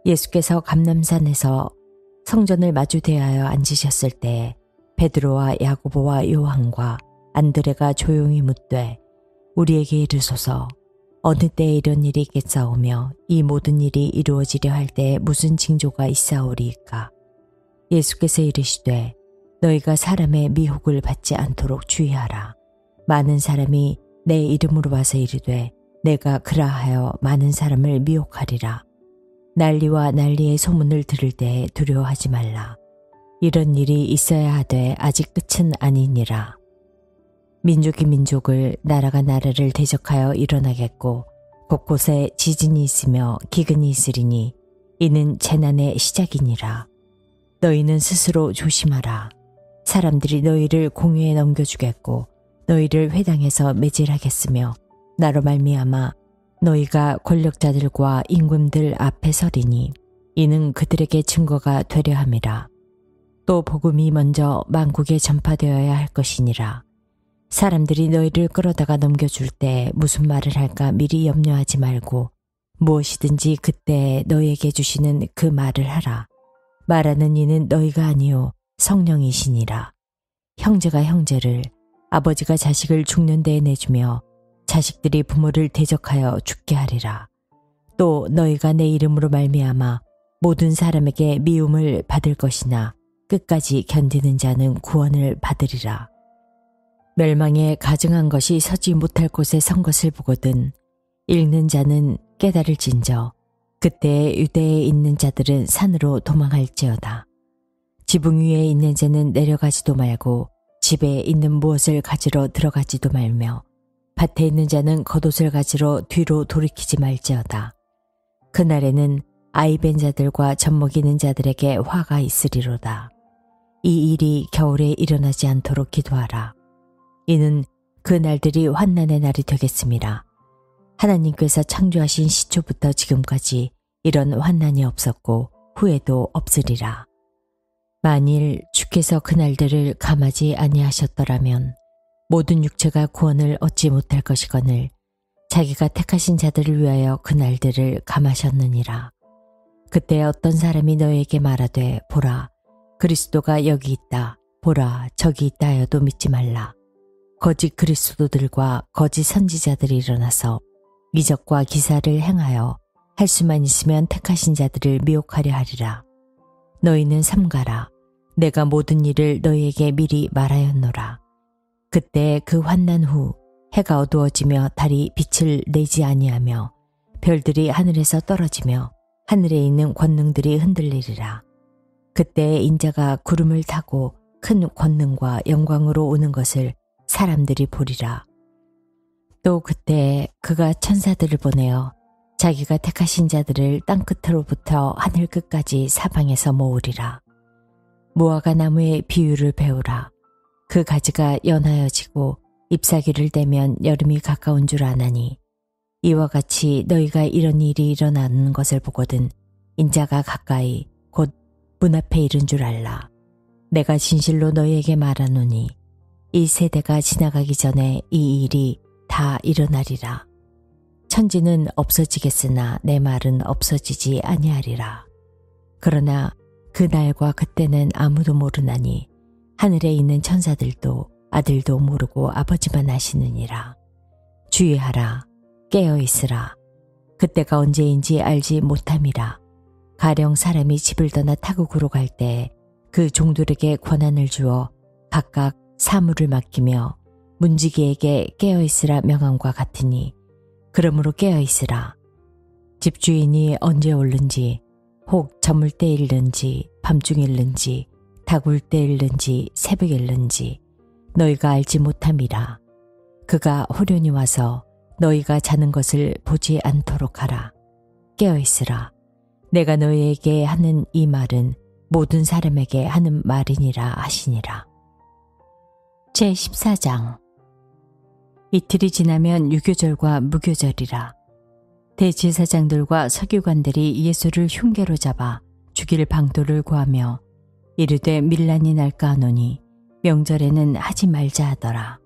예수께서 감람산에서 성전을 마주 대하여 앉으셨을 때 베드로와 야고보와 요한과 안드레가 조용히 묻되 우리에게 이르소서 어느 때에 이런 일이 있겠사오며 이 모든 일이 이루어지려 할 때에 무슨 징조가 있사오리이까. 예수께서 이르시되 너희가 사람의 미혹을 받지 않도록 주의하라. 많은 사람이 내 이름으로 와서 이르되 내가 그라하여 많은 사람을 미혹하리라. 난리와 난리의 소문을 들을 때에 두려워하지 말라. 이런 일이 있어야 하되 아직 끝은 아니니라. 민족이 민족을 나라가 나라를 대적하여 일어나겠고 곳곳에 지진이 있으며 기근이 있으리니 이는 재난의 시작이니라. 너희는 스스로 조심하라. 사람들이 너희를 공회에 넘겨주겠고 너희를 회당에서 매질하겠으며 나로 말미암아 너희가 권력자들과 임금들 앞에 서리니 이는 그들에게 증거가 되려 함이라. 또 복음이 먼저 만국에 전파되어야 할 것이니라. 사람들이 너희를 끌어다가 넘겨줄 때 무슨 말을 할까 미리 염려하지 말고 무엇이든지 그때 너희에게 주시는 그 말을 하라. 말하는 이는 너희가 아니요 성령이시니라. 형제가 형제를 아버지가 자식을 죽는 데에 내주며 자식들이 부모를 대적하여 죽게 하리라. 또 너희가 내 이름으로 말미암아 모든 사람에게 미움을 받을 것이나 끝까지 견디는 자는 구원을 받으리라. 멸망에 가증한 것이 서지 못할 곳에 선 것을 보거든 읽는 자는 깨달을진저 그때 유대에 있는 자들은 산으로 도망할지어다. 지붕 위에 있는 자는 내려가지도 말고 집에 있는 무엇을 가지러 들어가지도 말며 밭에 있는 자는 겉옷을 가지러 뒤로 돌이키지 말지어다. 그날에는 아이벤 자들과 젖먹이는 자들에게 화가 있으리로다. 이 일이 겨울에 일어나지 않도록 기도하라. 이는 그 날들이 환난의 날이 되겠음이라. 하나님께서 창조하신 시초부터 지금까지 이런 환난이 없었고 후에도 없으리라. 만일 주께서 그 날들을 감하지 아니하셨더라면 모든 육체가 구원을 얻지 못할 것이거늘 자기가 택하신 자들을 위하여 그 날들을 감하셨느니라. 그때 어떤 사람이 너에게 말하되 보라 그리스도가 여기 있다 보라 저기 있다 하여도 믿지 말라. 거짓 그리스도들과 거짓 선지자들이 일어나서 이적과 기사를 행하여 할 수만 있으면 택하신 자들을 미혹하려 하리라. 너희는 삼가라. 내가 모든 일을 너희에게 미리 말하였노라. 그때 그 환난 후 해가 어두워지며 달이 빛을 내지 아니하며 별들이 하늘에서 떨어지며 하늘에 있는 권능들이 흔들리리라. 그때 인자가 구름을 타고 큰 권능과 영광으로 오는 것을 사람들이 보리라. 또 그때 그가 천사들을 보내어 자기가 택하신 자들을 땅끝으로부터 하늘 끝까지 사방에서 모으리라. 무화과 나무의 비유를 배우라. 그 가지가 연하여지고 잎사귀를 떼면 여름이 가까운 줄 아나니 이와 같이 너희가 이런 일이 일어나는 것을 보거든 인자가 가까이 곧 문 앞에 이른 줄 알라. 내가 진실로 너희에게 말하노니 이 세대가 지나가기 전에 이 일이 다 일어나리라. 천지는 없어지겠으나 내 말은 없어지지 아니하리라. 그러나 그 날과 그때는 아무도 모르나니 하늘에 있는 천사들도 아들도 모르고 아버지만 아시느니라. 주의하라. 깨어있으라. 그때가 언제인지 알지 못함이라. 가령 사람이 집을 떠나 타국으로 갈 때 그 종들에게 권한을 주어 각각 사물을 맡기며 문지기에게 깨어있으라 명함과 같으니 그러므로 깨어있으라. 집주인이 언제 올는지 혹 저물 때 일는지 밤중 일는지 다굴 때 일는지 새벽 일는지 너희가 알지 못함이라. 그가 호련히 와서 너희가 자는 것을 보지 않도록 하라. 깨어있으라. 내가 너희에게 하는 이 말은 모든 사람에게 하는 말이니라 하시니라. 제14장. 이틀이 지나면 유교절과 무교절이라. 대제사장들과 서기관들이 예수를 흉계로 잡아 죽일 방도를 구하며 이르되 밀란이 날까 하노니 명절에는 하지 말자 하더라.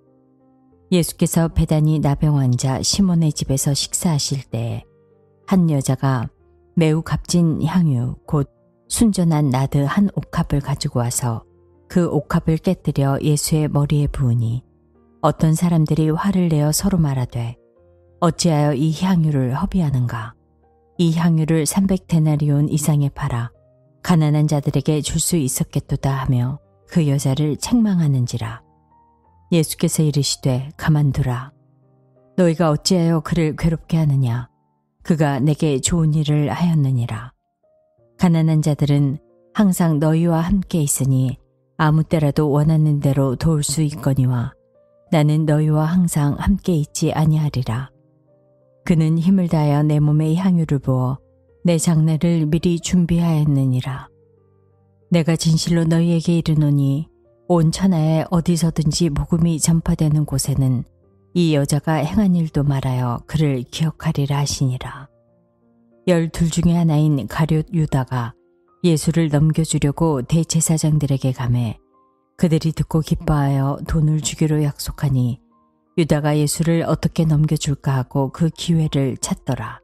예수께서 베다니 나병 환자 시몬의 집에서 식사하실 때에 한 여자가 매우 값진 향유 곧 순전한 나드 한 옥합을 가지고 와서 그 옥합을 깨뜨려 예수의 머리에 부으니 어떤 사람들이 화를 내어 서로 말하되 어찌하여 이 향유를 허비하는가. 이 향유를 300데나리온 이상에 팔아 가난한 자들에게 줄 수 있었겠도다 하며 그 여자를 책망하는지라. 예수께서 이르시되 가만두라. 너희가 어찌하여 그를 괴롭게 하느냐. 그가 내게 좋은 일을 하였느니라. 가난한 자들은 항상 너희와 함께 있으니 아무 때라도 원하는 대로 도울 수 있거니와 나는 너희와 항상 함께 있지 아니하리라. 그는 힘을 다하여 내 몸에 향유를 부어 내 장례를 미리 준비하였느니라. 내가 진실로 너희에게 이르노니 온 천하에 어디서든지 복음이 전파되는 곳에는 이 여자가 행한 일도 말하여 그를 기억하리라 하시니라. 12 중에 하나인 가룟 유다가 예수를 넘겨주려고 대제사장들에게 가매 그들이 듣고 기뻐하여 돈을 주기로 약속하니 유다가 예수를 어떻게 넘겨줄까 하고 그 기회를 찾더라.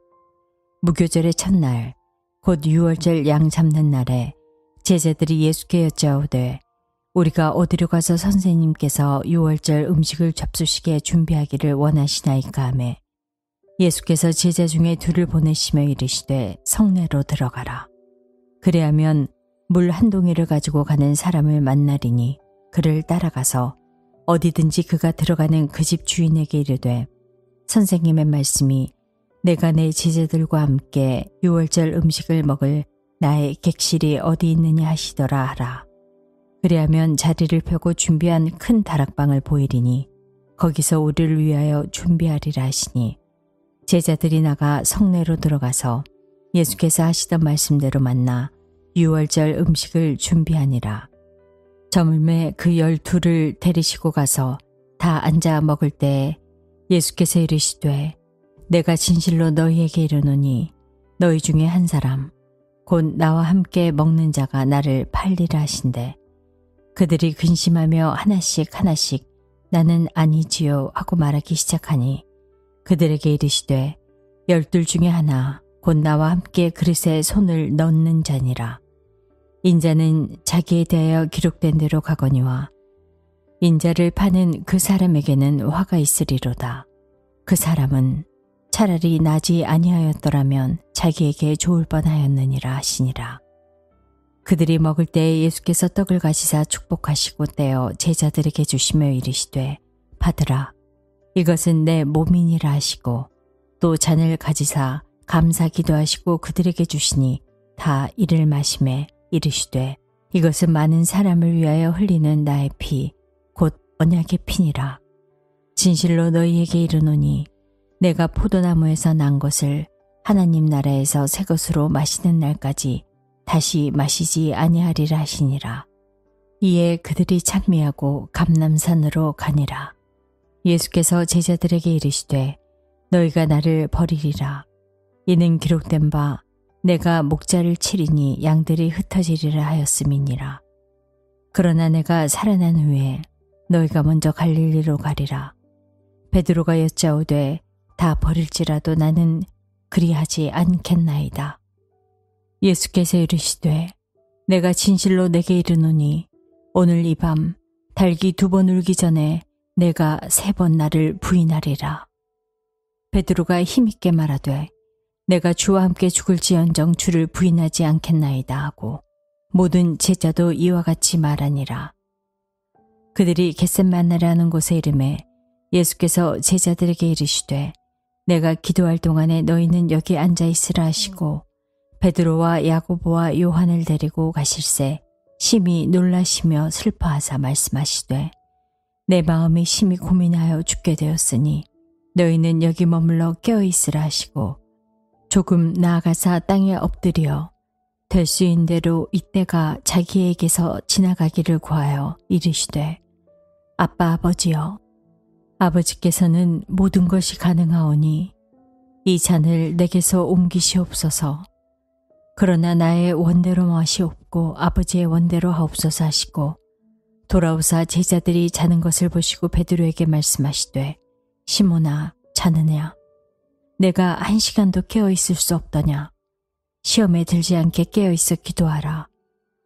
무교절의 첫날 곧 유월절 양 잡는 날에 제자들이 예수께 여짜오되 우리가 어디로 가서 선생님께서 유월절 음식을 잡수시게 준비하기를 원하시나이까 하매 예수께서 제자 중에 둘을 보내시며 이르시되 성내로 들어가라. 그래야면 물 한 동이를 가지고 가는 사람을 만나리니 그를 따라가서 어디든지 그가 들어가는 그 집 주인에게 이르되 선생님의 말씀이 내가 내 제자들과 함께 유월절 음식을 먹을 나의 객실이 어디 있느냐 하시더라 하라. 그래야면 자리를 펴고 준비한 큰 다락방을 보이리니 거기서 우리를 위하여 준비하리라 하시니 제자들이 나가 성내로 들어가서 예수께서 하시던 말씀대로 만나 유월절 음식을 준비하니라. 저물매 그 12를 데리시고 가서 다 앉아 먹을 때에 예수께서 이르시되 내가 진실로 너희에게 이르노니 너희 중에 한 사람 곧 나와 함께 먹는 자가 나를 팔리라 하신대. 그들이 근심하며 하나씩 나는 아니지요 하고 말하기 시작하니 그들에게 이르시되 열둘 중에 하나 곧 나와 함께 그릇에 손을 넣는 자니라. 인자는 자기에 대하여 기록된 대로 가거니와 인자를 파는 그 사람에게는 화가 있으리로다. 그 사람은 차라리 나지 아니하였더라면 자기에게 좋을 뻔하였느니라 하시니라. 그들이 먹을 때에 예수께서 떡을 가시사 축복하시고 떼어 제자들에게 주시며 이르시되 받으라. 이것은 내 몸이니라 하시고 또 잔을 가지사 감사 기도하시고 그들에게 주시니 다 이를 마시매 이르시되 이것은 많은 사람을 위하여 흘리는 나의 피 곧 언약의 피니라. 진실로 너희에게 이르노니 내가 포도나무에서 난 것을 하나님 나라에서 새 것으로 마시는 날까지 다시 마시지 아니하리라 하시니라. 이에 그들이 찬미하고 감람산으로 가니라. 예수께서 제자들에게 이르시되 너희가 나를 버리리라. 이는 기록된 바 내가 목자를 치리니 양들이 흩어지리라 하였음이니라. 그러나 내가 살아난 후에 너희가 먼저 갈릴리로 가리라. 베드로가 여짜오되 다 버릴지라도 나는 그리하지 않겠나이다. 예수께서 이르시되 내가 진실로 내게 이르노니 오늘 이 밤 달기 2번 울기 전에 내가 3번 나를 부인하리라. 베드로가 힘있게 말하되 내가 주와 함께 죽을지언정 주를 부인하지 않겠나이다 하고 모든 제자도 이와 같이 말하니라. 그들이 겟셋마네라는 곳에 이르매 예수께서 제자들에게 이르시되 내가 기도할 동안에 너희는 여기 앉아 있으라 하시고 베드로와 야고보와 요한을 데리고 가실새 심히 놀라시며 슬퍼하사 말씀하시되 내 마음이 심히 고민하여 죽게 되었으니 너희는 여기 머물러 깨어있으라 하시고 조금 나아가사 땅에 엎드려 될 수인 대로 이때가 자기에게서 지나가기를 구하여 이르시되 아빠 아버지여 아버지께서는 모든 것이 가능하오니 이 잔을 내게서 옮기시옵소서. 그러나 나의 원대로 마시옵고 아버지의 원대로 하옵소서 하시고 돌아오사 제자들이 자는 것을 보시고 베드로에게 말씀하시되 시몬아 자느냐 내가 1시간도 깨어있을 수 없더냐. 시험에 들지 않게 깨어있어 기도하라.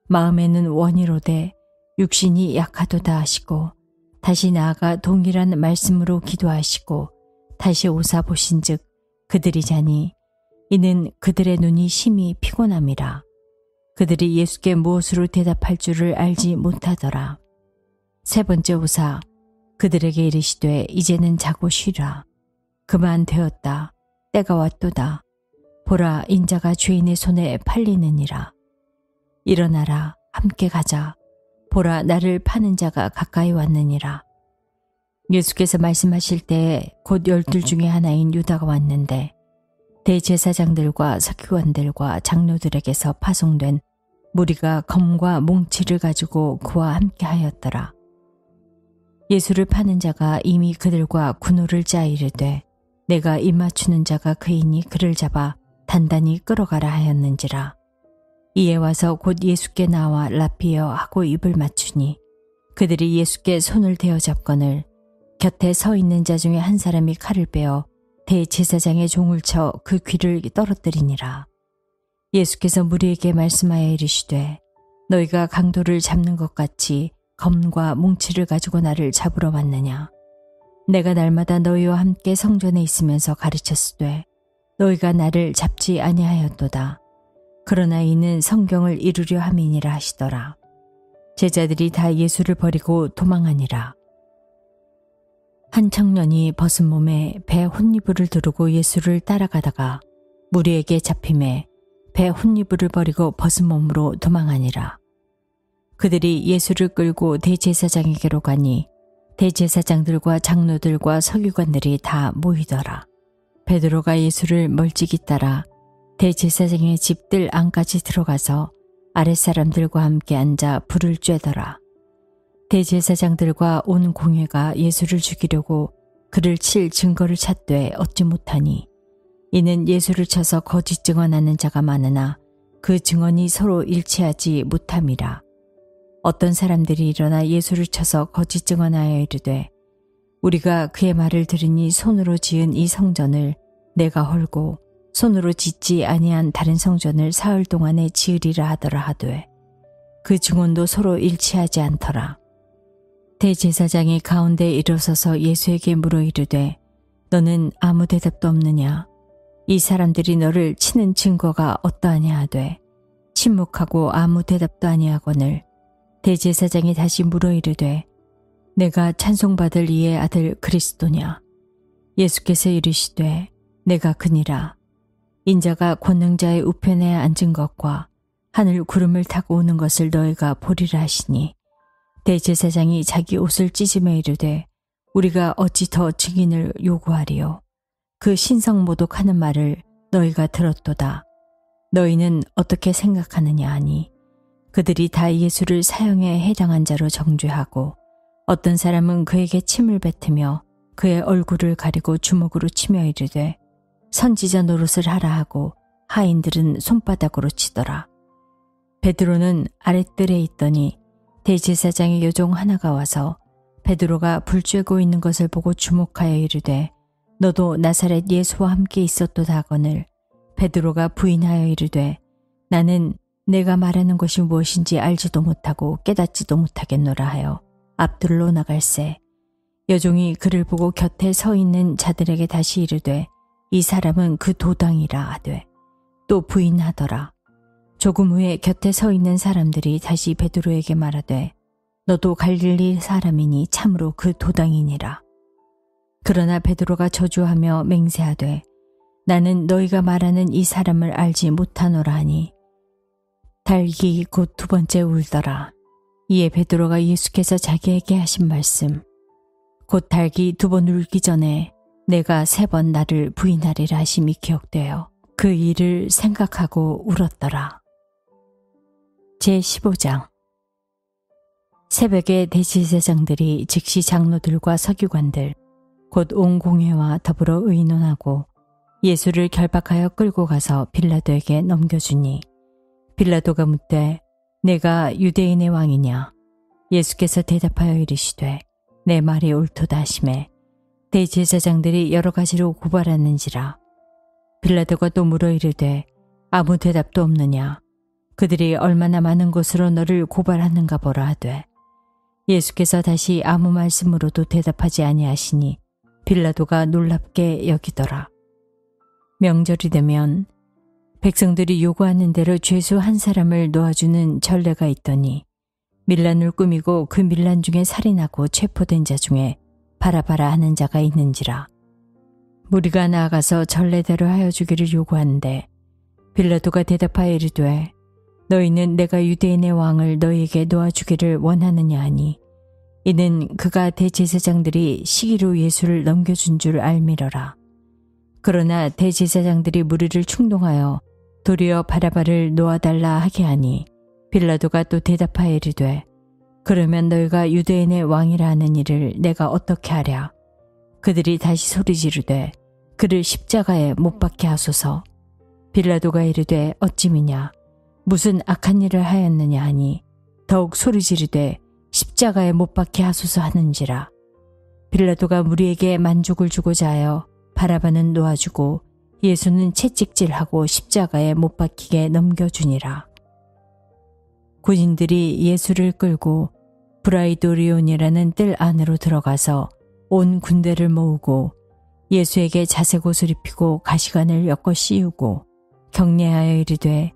마음에는 원이로되 육신이 약하도다 하시고 다시 나아가 동일한 말씀으로 기도하시고 다시 오사 보신즉 그들이 자니 이는 그들의 눈이 심히 피곤함이라. 그들이 예수께 무엇으로 대답할 줄을 알지 못하더라. 3번째 오사 그들에게 이르시되 이제는 자고 쉬라. 그만 되었다. 때가 왔도다. 보라 인자가 죄인의 손에 팔리느니라. 일어나라 함께 가자. 보라 나를 파는 자가 가까이 왔느니라. 예수께서 말씀하실 때에 곧 12 중에 하나인 유다가 왔는데 대제사장들과 서기관들과 장로들에게서 파송된 무리가 검과 몽치를 가지고 그와 함께 하였더라. 예수를 파는 자가 이미 그들과 군호를 짜 이르되 내가 입맞추는 자가 그이니 그를 잡아 단단히 끌어가라 하였는지라. 이에 와서 곧 예수께 나와 라피어 하고 입을 맞추니 그들이 예수께 손을 대어 잡거늘 곁에 서 있는 자 중에 한 사람이 칼을 빼어 대제사장의 종을 쳐 그 귀를 떨어뜨리니라. 예수께서 무리에게 말씀하여 이르시되 너희가 강도를 잡는 것 같이 검과 뭉치를 가지고 나를 잡으러 왔느냐. 내가 날마다 너희와 함께 성전에 있으면서 가르쳤으되 너희가 나를 잡지 아니하였도다. 그러나 이는 성경을 이루려 함이니라 하시더라. 제자들이 다 예수를 버리고 도망하니라. 한 청년이 벗은 몸에 배 혼이불을 두르고 예수를 따라가다가 무리에게 잡힘에 배 혼이불을 버리고 벗은 몸으로 도망하니라. 그들이 예수를 끌고 대제사장에게로 가니 대제사장들과 장로들과 서기관들이 다 모이더라. 베드로가 예수를 멀찍이 따라 대제사장의 집들 안까지 들어가서 아랫사람들과 함께 앉아 불을 쬐더라. 대제사장들과 온 공회가 예수를 죽이려고 그를 칠 증거를 찾되 얻지 못하니 이는 예수를 쳐서 거짓 증언하는 자가 많으나 그 증언이 서로 일치하지 못함이라. 어떤 사람들이 일어나 예수를 쳐서 거짓 증언하여 이르되 우리가 그의 말을 들으니 손으로 지은 이 성전을 내가 헐고 손으로 짓지 아니한 다른 성전을 사흘 동안에 지으리라 하더라 하되 그 증언도 서로 일치하지 않더라. 대제사장이 가운데 일어서서 예수에게 물어 이르되 너는 아무 대답도 없느냐? 이 사람들이 너를 치는 증거가 어떠하냐 하되 침묵하고 아무 대답도 아니하거늘 대제사장이 다시 물어 이르되 내가 찬송받을 이의 아들 그리스도냐? 예수께서 이르시되 내가 그니라. 인자가 권능자의 우편에 앉은 것과 하늘 구름을 타고 오는 것을 너희가 보리라 하시니 대제사장이 자기 옷을 찢으며 이르되 우리가 어찌 더 증인을 요구하리요. 그 신성모독하는 말을 너희가 들었도다. 너희는 어떻게 생각하느냐 하니 그들이 다 예수를 사형에 해당한 자로 정죄하고 어떤 사람은 그에게 침을 뱉으며 그의 얼굴을 가리고 주먹으로 치며 이르되 선지자 노릇을 하라 하고 하인들은 손바닥으로 치더라. 베드로는 아랫뜰에 있더니 대제사장의 여종 하나가 와서 베드로가 불 쬐고 있는 것을 보고 주목하여 이르되 너도 나사렛 예수와 함께 있었도다 하거늘 베드로가 부인하여 이르되 나는 내가 말하는 것이 무엇인지 알지도 못하고 깨닫지도 못하겠노라 하여 앞들로 나갈새 여종이 그를 보고 곁에 서 있는 자들에게 다시 이르되 이 사람은 그 도당이라 하되 또 부인하더라. 조금 후에 곁에 서 있는 사람들이 다시 베드로에게 말하되 너도 갈릴리 사람이니 참으로 그 도당이니라. 그러나 베드로가 저주하며 맹세하되 나는 너희가 말하는 이 사람을 알지 못하노라 하니 닭이 곧 두 번째 울더라. 이에 베드로가 예수께서 자기에게 하신 말씀 곧 닭이 두 번 울기 전에 내가 세 번 나를 부인하리라 하심이 기억되어 그 일을 생각하고 울었더라. 제15장 새벽에 대제사장들이 즉시 장로들과 서기관들 곧 온 공회와 더불어 의논하고 예수를 결박하여 끌고 가서 빌라도에게 넘겨주니 빌라도가 묻되 내가 유대인의 왕이냐? 예수께서 대답하여 이르시되 내 말이 옳도다 하시매 대제사장들이 여러 가지로 고발하는지라. 빌라도가 또 물어 이르되 아무 대답도 없느냐? 그들이 얼마나 많은 것으로 너를 고발하는가 보라 하되 예수께서 다시 아무 말씀으로도 대답하지 아니하시니 빌라도가 놀랍게 여기더라. 명절이 되면 백성들이 요구하는 대로 죄수 한 사람을 놓아주는 전례가 있더니 밀란을 꾸미고 그 밀란 중에 살인하고 체포된 자 중에 바라바라 하는 자가 있는지라. 무리가 나아가서 전례대로 하여 주기를 요구하는데 빌라도가 대답하여 이르되 너희는 내가 유대인의 왕을 너희에게 놓아주기를 원하느냐 하니 이는 그가 대제사장들이 시기로 예수를 넘겨준 줄 알미러라. 그러나 대제사장들이 무리를 충동하여 도리어 바라바를 놓아달라 하게 하니 빌라도가 또 대답하여 이르되 그러면 너희가 유대인의 왕이라 하는 일을 내가 어떻게 하랴. 그들이 다시 소리 지르되 그를 십자가에 못 박게 하소서. 빌라도가 이르되 어찌미냐 무슨 악한 일을 하였느냐 하니 더욱 소리 지르되 십자가에 못 박게 하소서 하는지라. 빌라도가 무리에게 만족을 주고자 하여 바라바는 놓아주고 예수는 채찍질하고 십자가에 못 박히게 넘겨주니라. 군인들이 예수를 끌고 브라이도리온이라는 뜰 안으로 들어가서 온 군대를 모으고 예수에게 자색 옷을 입히고 가시관을 엮어 씌우고 격려하여 이르되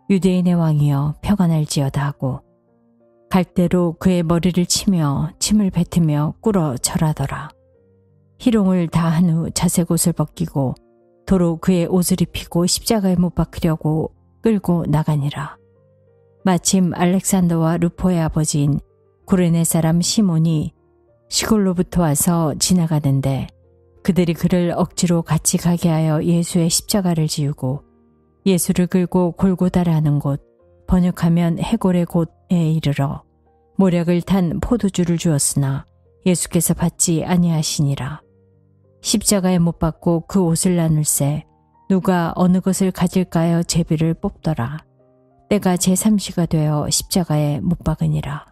유대인의 왕이여 평안할지어다 하고 갈대로 그의 머리를 치며 침을 뱉으며 꿇어 절하더라. 희롱을 다 한 후 자색 옷을 벗기고 도로 그의 옷을 입히고 십자가에 못 박으려고 끌고 나가니라. 마침 알렉산더와 루포의 아버지인 구레네 사람 시몬이 시골로부터 와서 지나가는데 그들이 그를 억지로 같이 가게 하여 예수의 십자가를 지우고 예수를 끌고 골고다라 하는 곳 번역하면 해골의 곳에 이르러 모략을 탄 포도주를 주었으나 예수께서 받지 아니하시니라. 십자가에 못 박고 그 옷을 나눌새 누가 어느 것을 가질까여 제비를 뽑더라. 때가 제3시가 되어 십자가에 못 박으니라.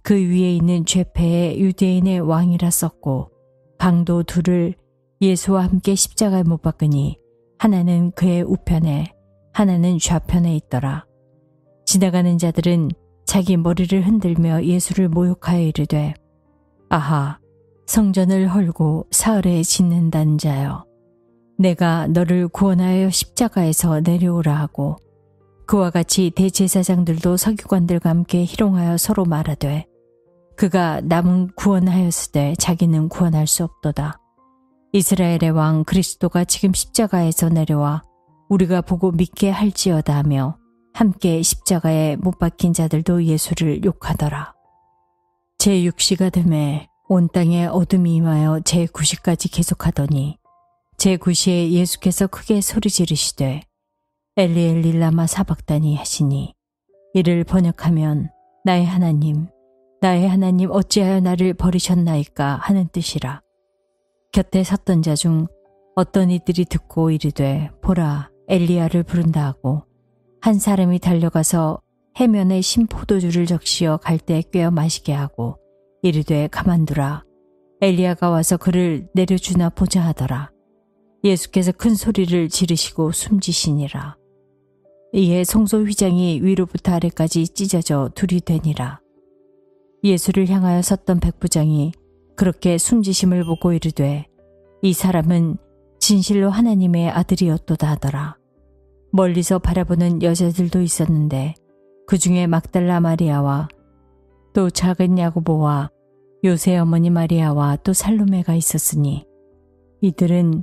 그 위에 있는 죄패의 유대인의 왕이라 썼고 강도 둘을 예수와 함께 십자가에 못 박으니 하나는 그의 우편에 하나는 좌편에 있더라. 지나가는 자들은 자기 머리를 흔들며 예수를 모욕하여 이르되 아하 성전을 헐고 사흘에 짓는다는 자여 내가 너를 구원하여 십자가에서 내려오라 하고 그와 같이 대제사장들도 서기관들과 함께 희롱하여 서로 말하되 그가 남은 구원하였으되 자기는 구원할 수 없도다. 이스라엘의 왕 그리스도가 지금 십자가에서 내려와 우리가 보고 믿게 할지어다 하며 함께 십자가에 못 박힌 자들도 예수를 욕하더라. 제6시가 되매 온 땅에 어둠이 임하여 제9시까지 계속하더니 제9시에 예수께서 크게 소리 지르시되 엘리 엘리 라마 사박다니 하시니 이를 번역하면 나의 하나님 어찌하여 나를 버리셨나이까 하는 뜻이라. 곁에 섰던 자 중 어떤 이들이 듣고 이르되 보라 엘리야를 부른다 하고 한 사람이 달려가서 해면에 신 포도주를 적시어 갈대에 꿰어 마시게 하고 이르되 가만두라 엘리야가 와서 그를 내려주나 보자 하더라. 예수께서 큰 소리를 지르시고 숨지시니라. 이에 성소 휘장이 위로부터 아래까지 찢어져 둘이 되니라. 예수를 향하여 섰던 백부장이 그렇게 숨지심을 보고 이르되 이 사람은 진실로 하나님의 아들이었도다 하더라. 멀리서 바라보는 여자들도 있었는데 그 중에 막달라 마리아와 또 작은 야고보와 요새 어머니 마리아와 또 살로메가 있었으니 이들은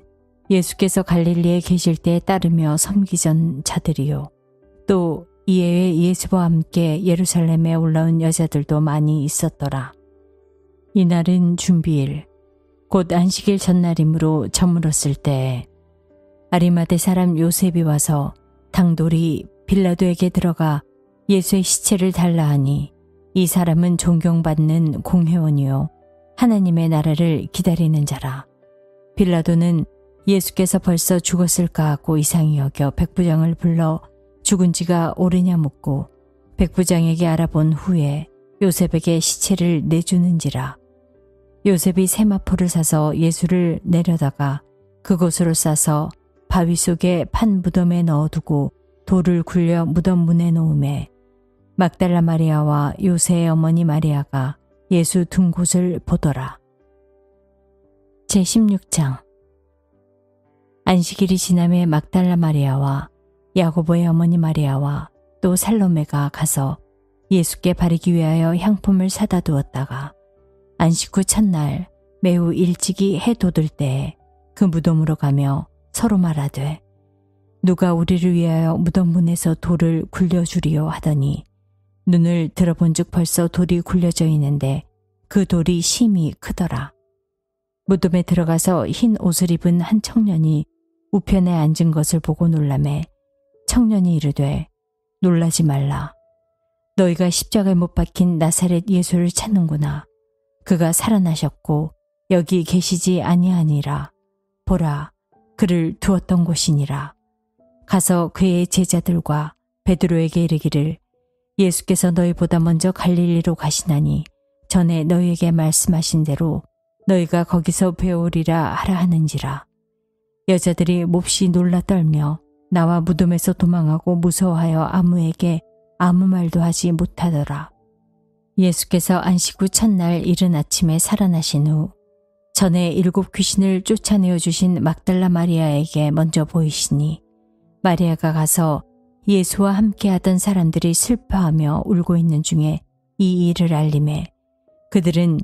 예수께서 갈릴리에 계실 때에 따르며 섬기전 자들이요. 또 이에 예수와 함께 예루살렘에 올라온 여자들도 많이 있었더라. 이날은 준비일, 곧 안식일 전날이므로 저물었을 때에 아리마대 사람 요셉이 와서 당돌이 빌라도에게 들어가 예수의 시체를 달라 하니 이 사람은 존경받는 공회원이요 하나님의 나라를 기다리는 자라. 빌라도는 예수께서 벌써 죽었을까 하고 이상히 여겨 백부장을 불러 죽은 지가 오래냐 묻고 백부장에게 알아본 후에 요셉에게 시체를 내주는지라. 요셉이 세마포를 사서 예수를 내려다가 그곳으로 싸서 바위 속에 판 무덤에 넣어두고 돌을 굴려 무덤 문에 놓음에 막달라 마리아와 요새의 어머니 마리아가 예수 둔 곳을 보더라. 제16장 안식일이 지남에 막달라 마리아와 야고보의 어머니 마리아와 또 살로메가 가서 예수께 바르기 위하여 향품을 사다 두었다가 안식 후 첫날 매우 일찍이 해 돋을 때에 그 무덤으로 가며 서로 말하되 누가 우리를 위하여 무덤 문에서 돌을 굴려주리요 하더니 눈을 들어본즉 벌써 돌이 굴려져 있는데 그 돌이 심히 크더라. 무덤에 들어가서 흰 옷을 입은 한 청년이 우편에 앉은 것을 보고 놀라매 청년이 이르되 놀라지 말라. 너희가 십자가에 못 박힌 나사렛 예수를 찾는구나. 그가 살아나셨고 여기 계시지 아니하니라. 보라, 그를 두었던 곳이니라. 가서 그의 제자들과 베드로에게 이르기를 예수께서 너희보다 먼저 갈릴리로 가시나니 전에 너희에게 말씀하신 대로 너희가 거기서 배우리라 하라 하는지라. 여자들이 몹시 놀라 떨며 나와 무덤에서 도망하고 무서워하여 아무에게 아무 말도 하지 못하더라. 예수께서 안식 후 첫날 이른 아침에 살아나신 후 전에 7 귀신을 쫓아내어 주신 막달라 마리아에게 먼저 보이시니 마리아가 가서 예수와 함께하던 사람들이 슬퍼하며 울고 있는 중에 이 일을 알림해 그들은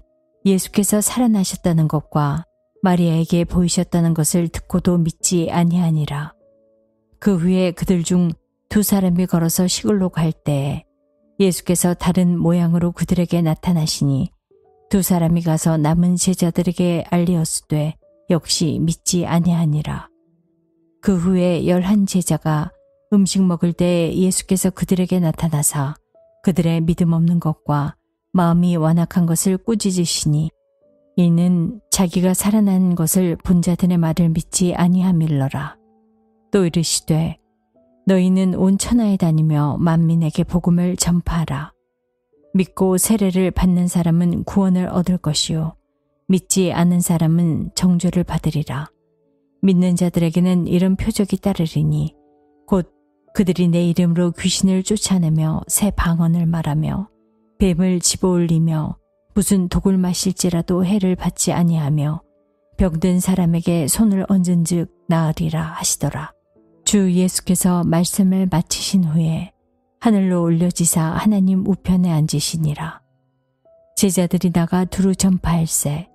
예수께서 살아나셨다는 것과 마리아에게 보이셨다는 것을 듣고도 믿지 아니하니라. 그 후에 그들 중 2 사람이 걸어서 시골로 갈 때에 예수께서 다른 모양으로 그들에게 나타나시니 2 사람이 가서 남은 제자들에게 알리었으되 역시 믿지 아니하니라. 그 후에 11 제자가 음식 먹을 때에 예수께서 그들에게 나타나사 그들의 믿음 없는 것과 마음이 완악한 것을 꾸짖으시니 이는 자기가 살아난 것을 본 자들의 말을 믿지 아니함일러라. 또 이르시되 너희는 온 천하에 다니며 만민에게 복음을 전파하라. 믿고 세례를 받는 사람은 구원을 얻을 것이요 믿지 않은 사람은 정죄를 받으리라. 믿는 자들에게는 이런 표적이 따르리니 곧 그들이 내 이름으로 귀신을 쫓아내며 새 방언을 말하며 뱀을 집어올리며 무슨 독을 마실지라도 해를 받지 아니하며 병든 사람에게 손을 얹은즉 나으리라 하시더라. 주 예수께서 말씀을 마치신 후에 하늘로 올려지사 하나님 우편에 앉으시니라. 제자들이 나가 두루 전파할세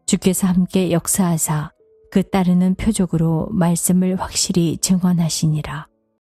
주께서 함께 역사하사 그 따르는 표적으로 말씀을 확실히 증언하시니라.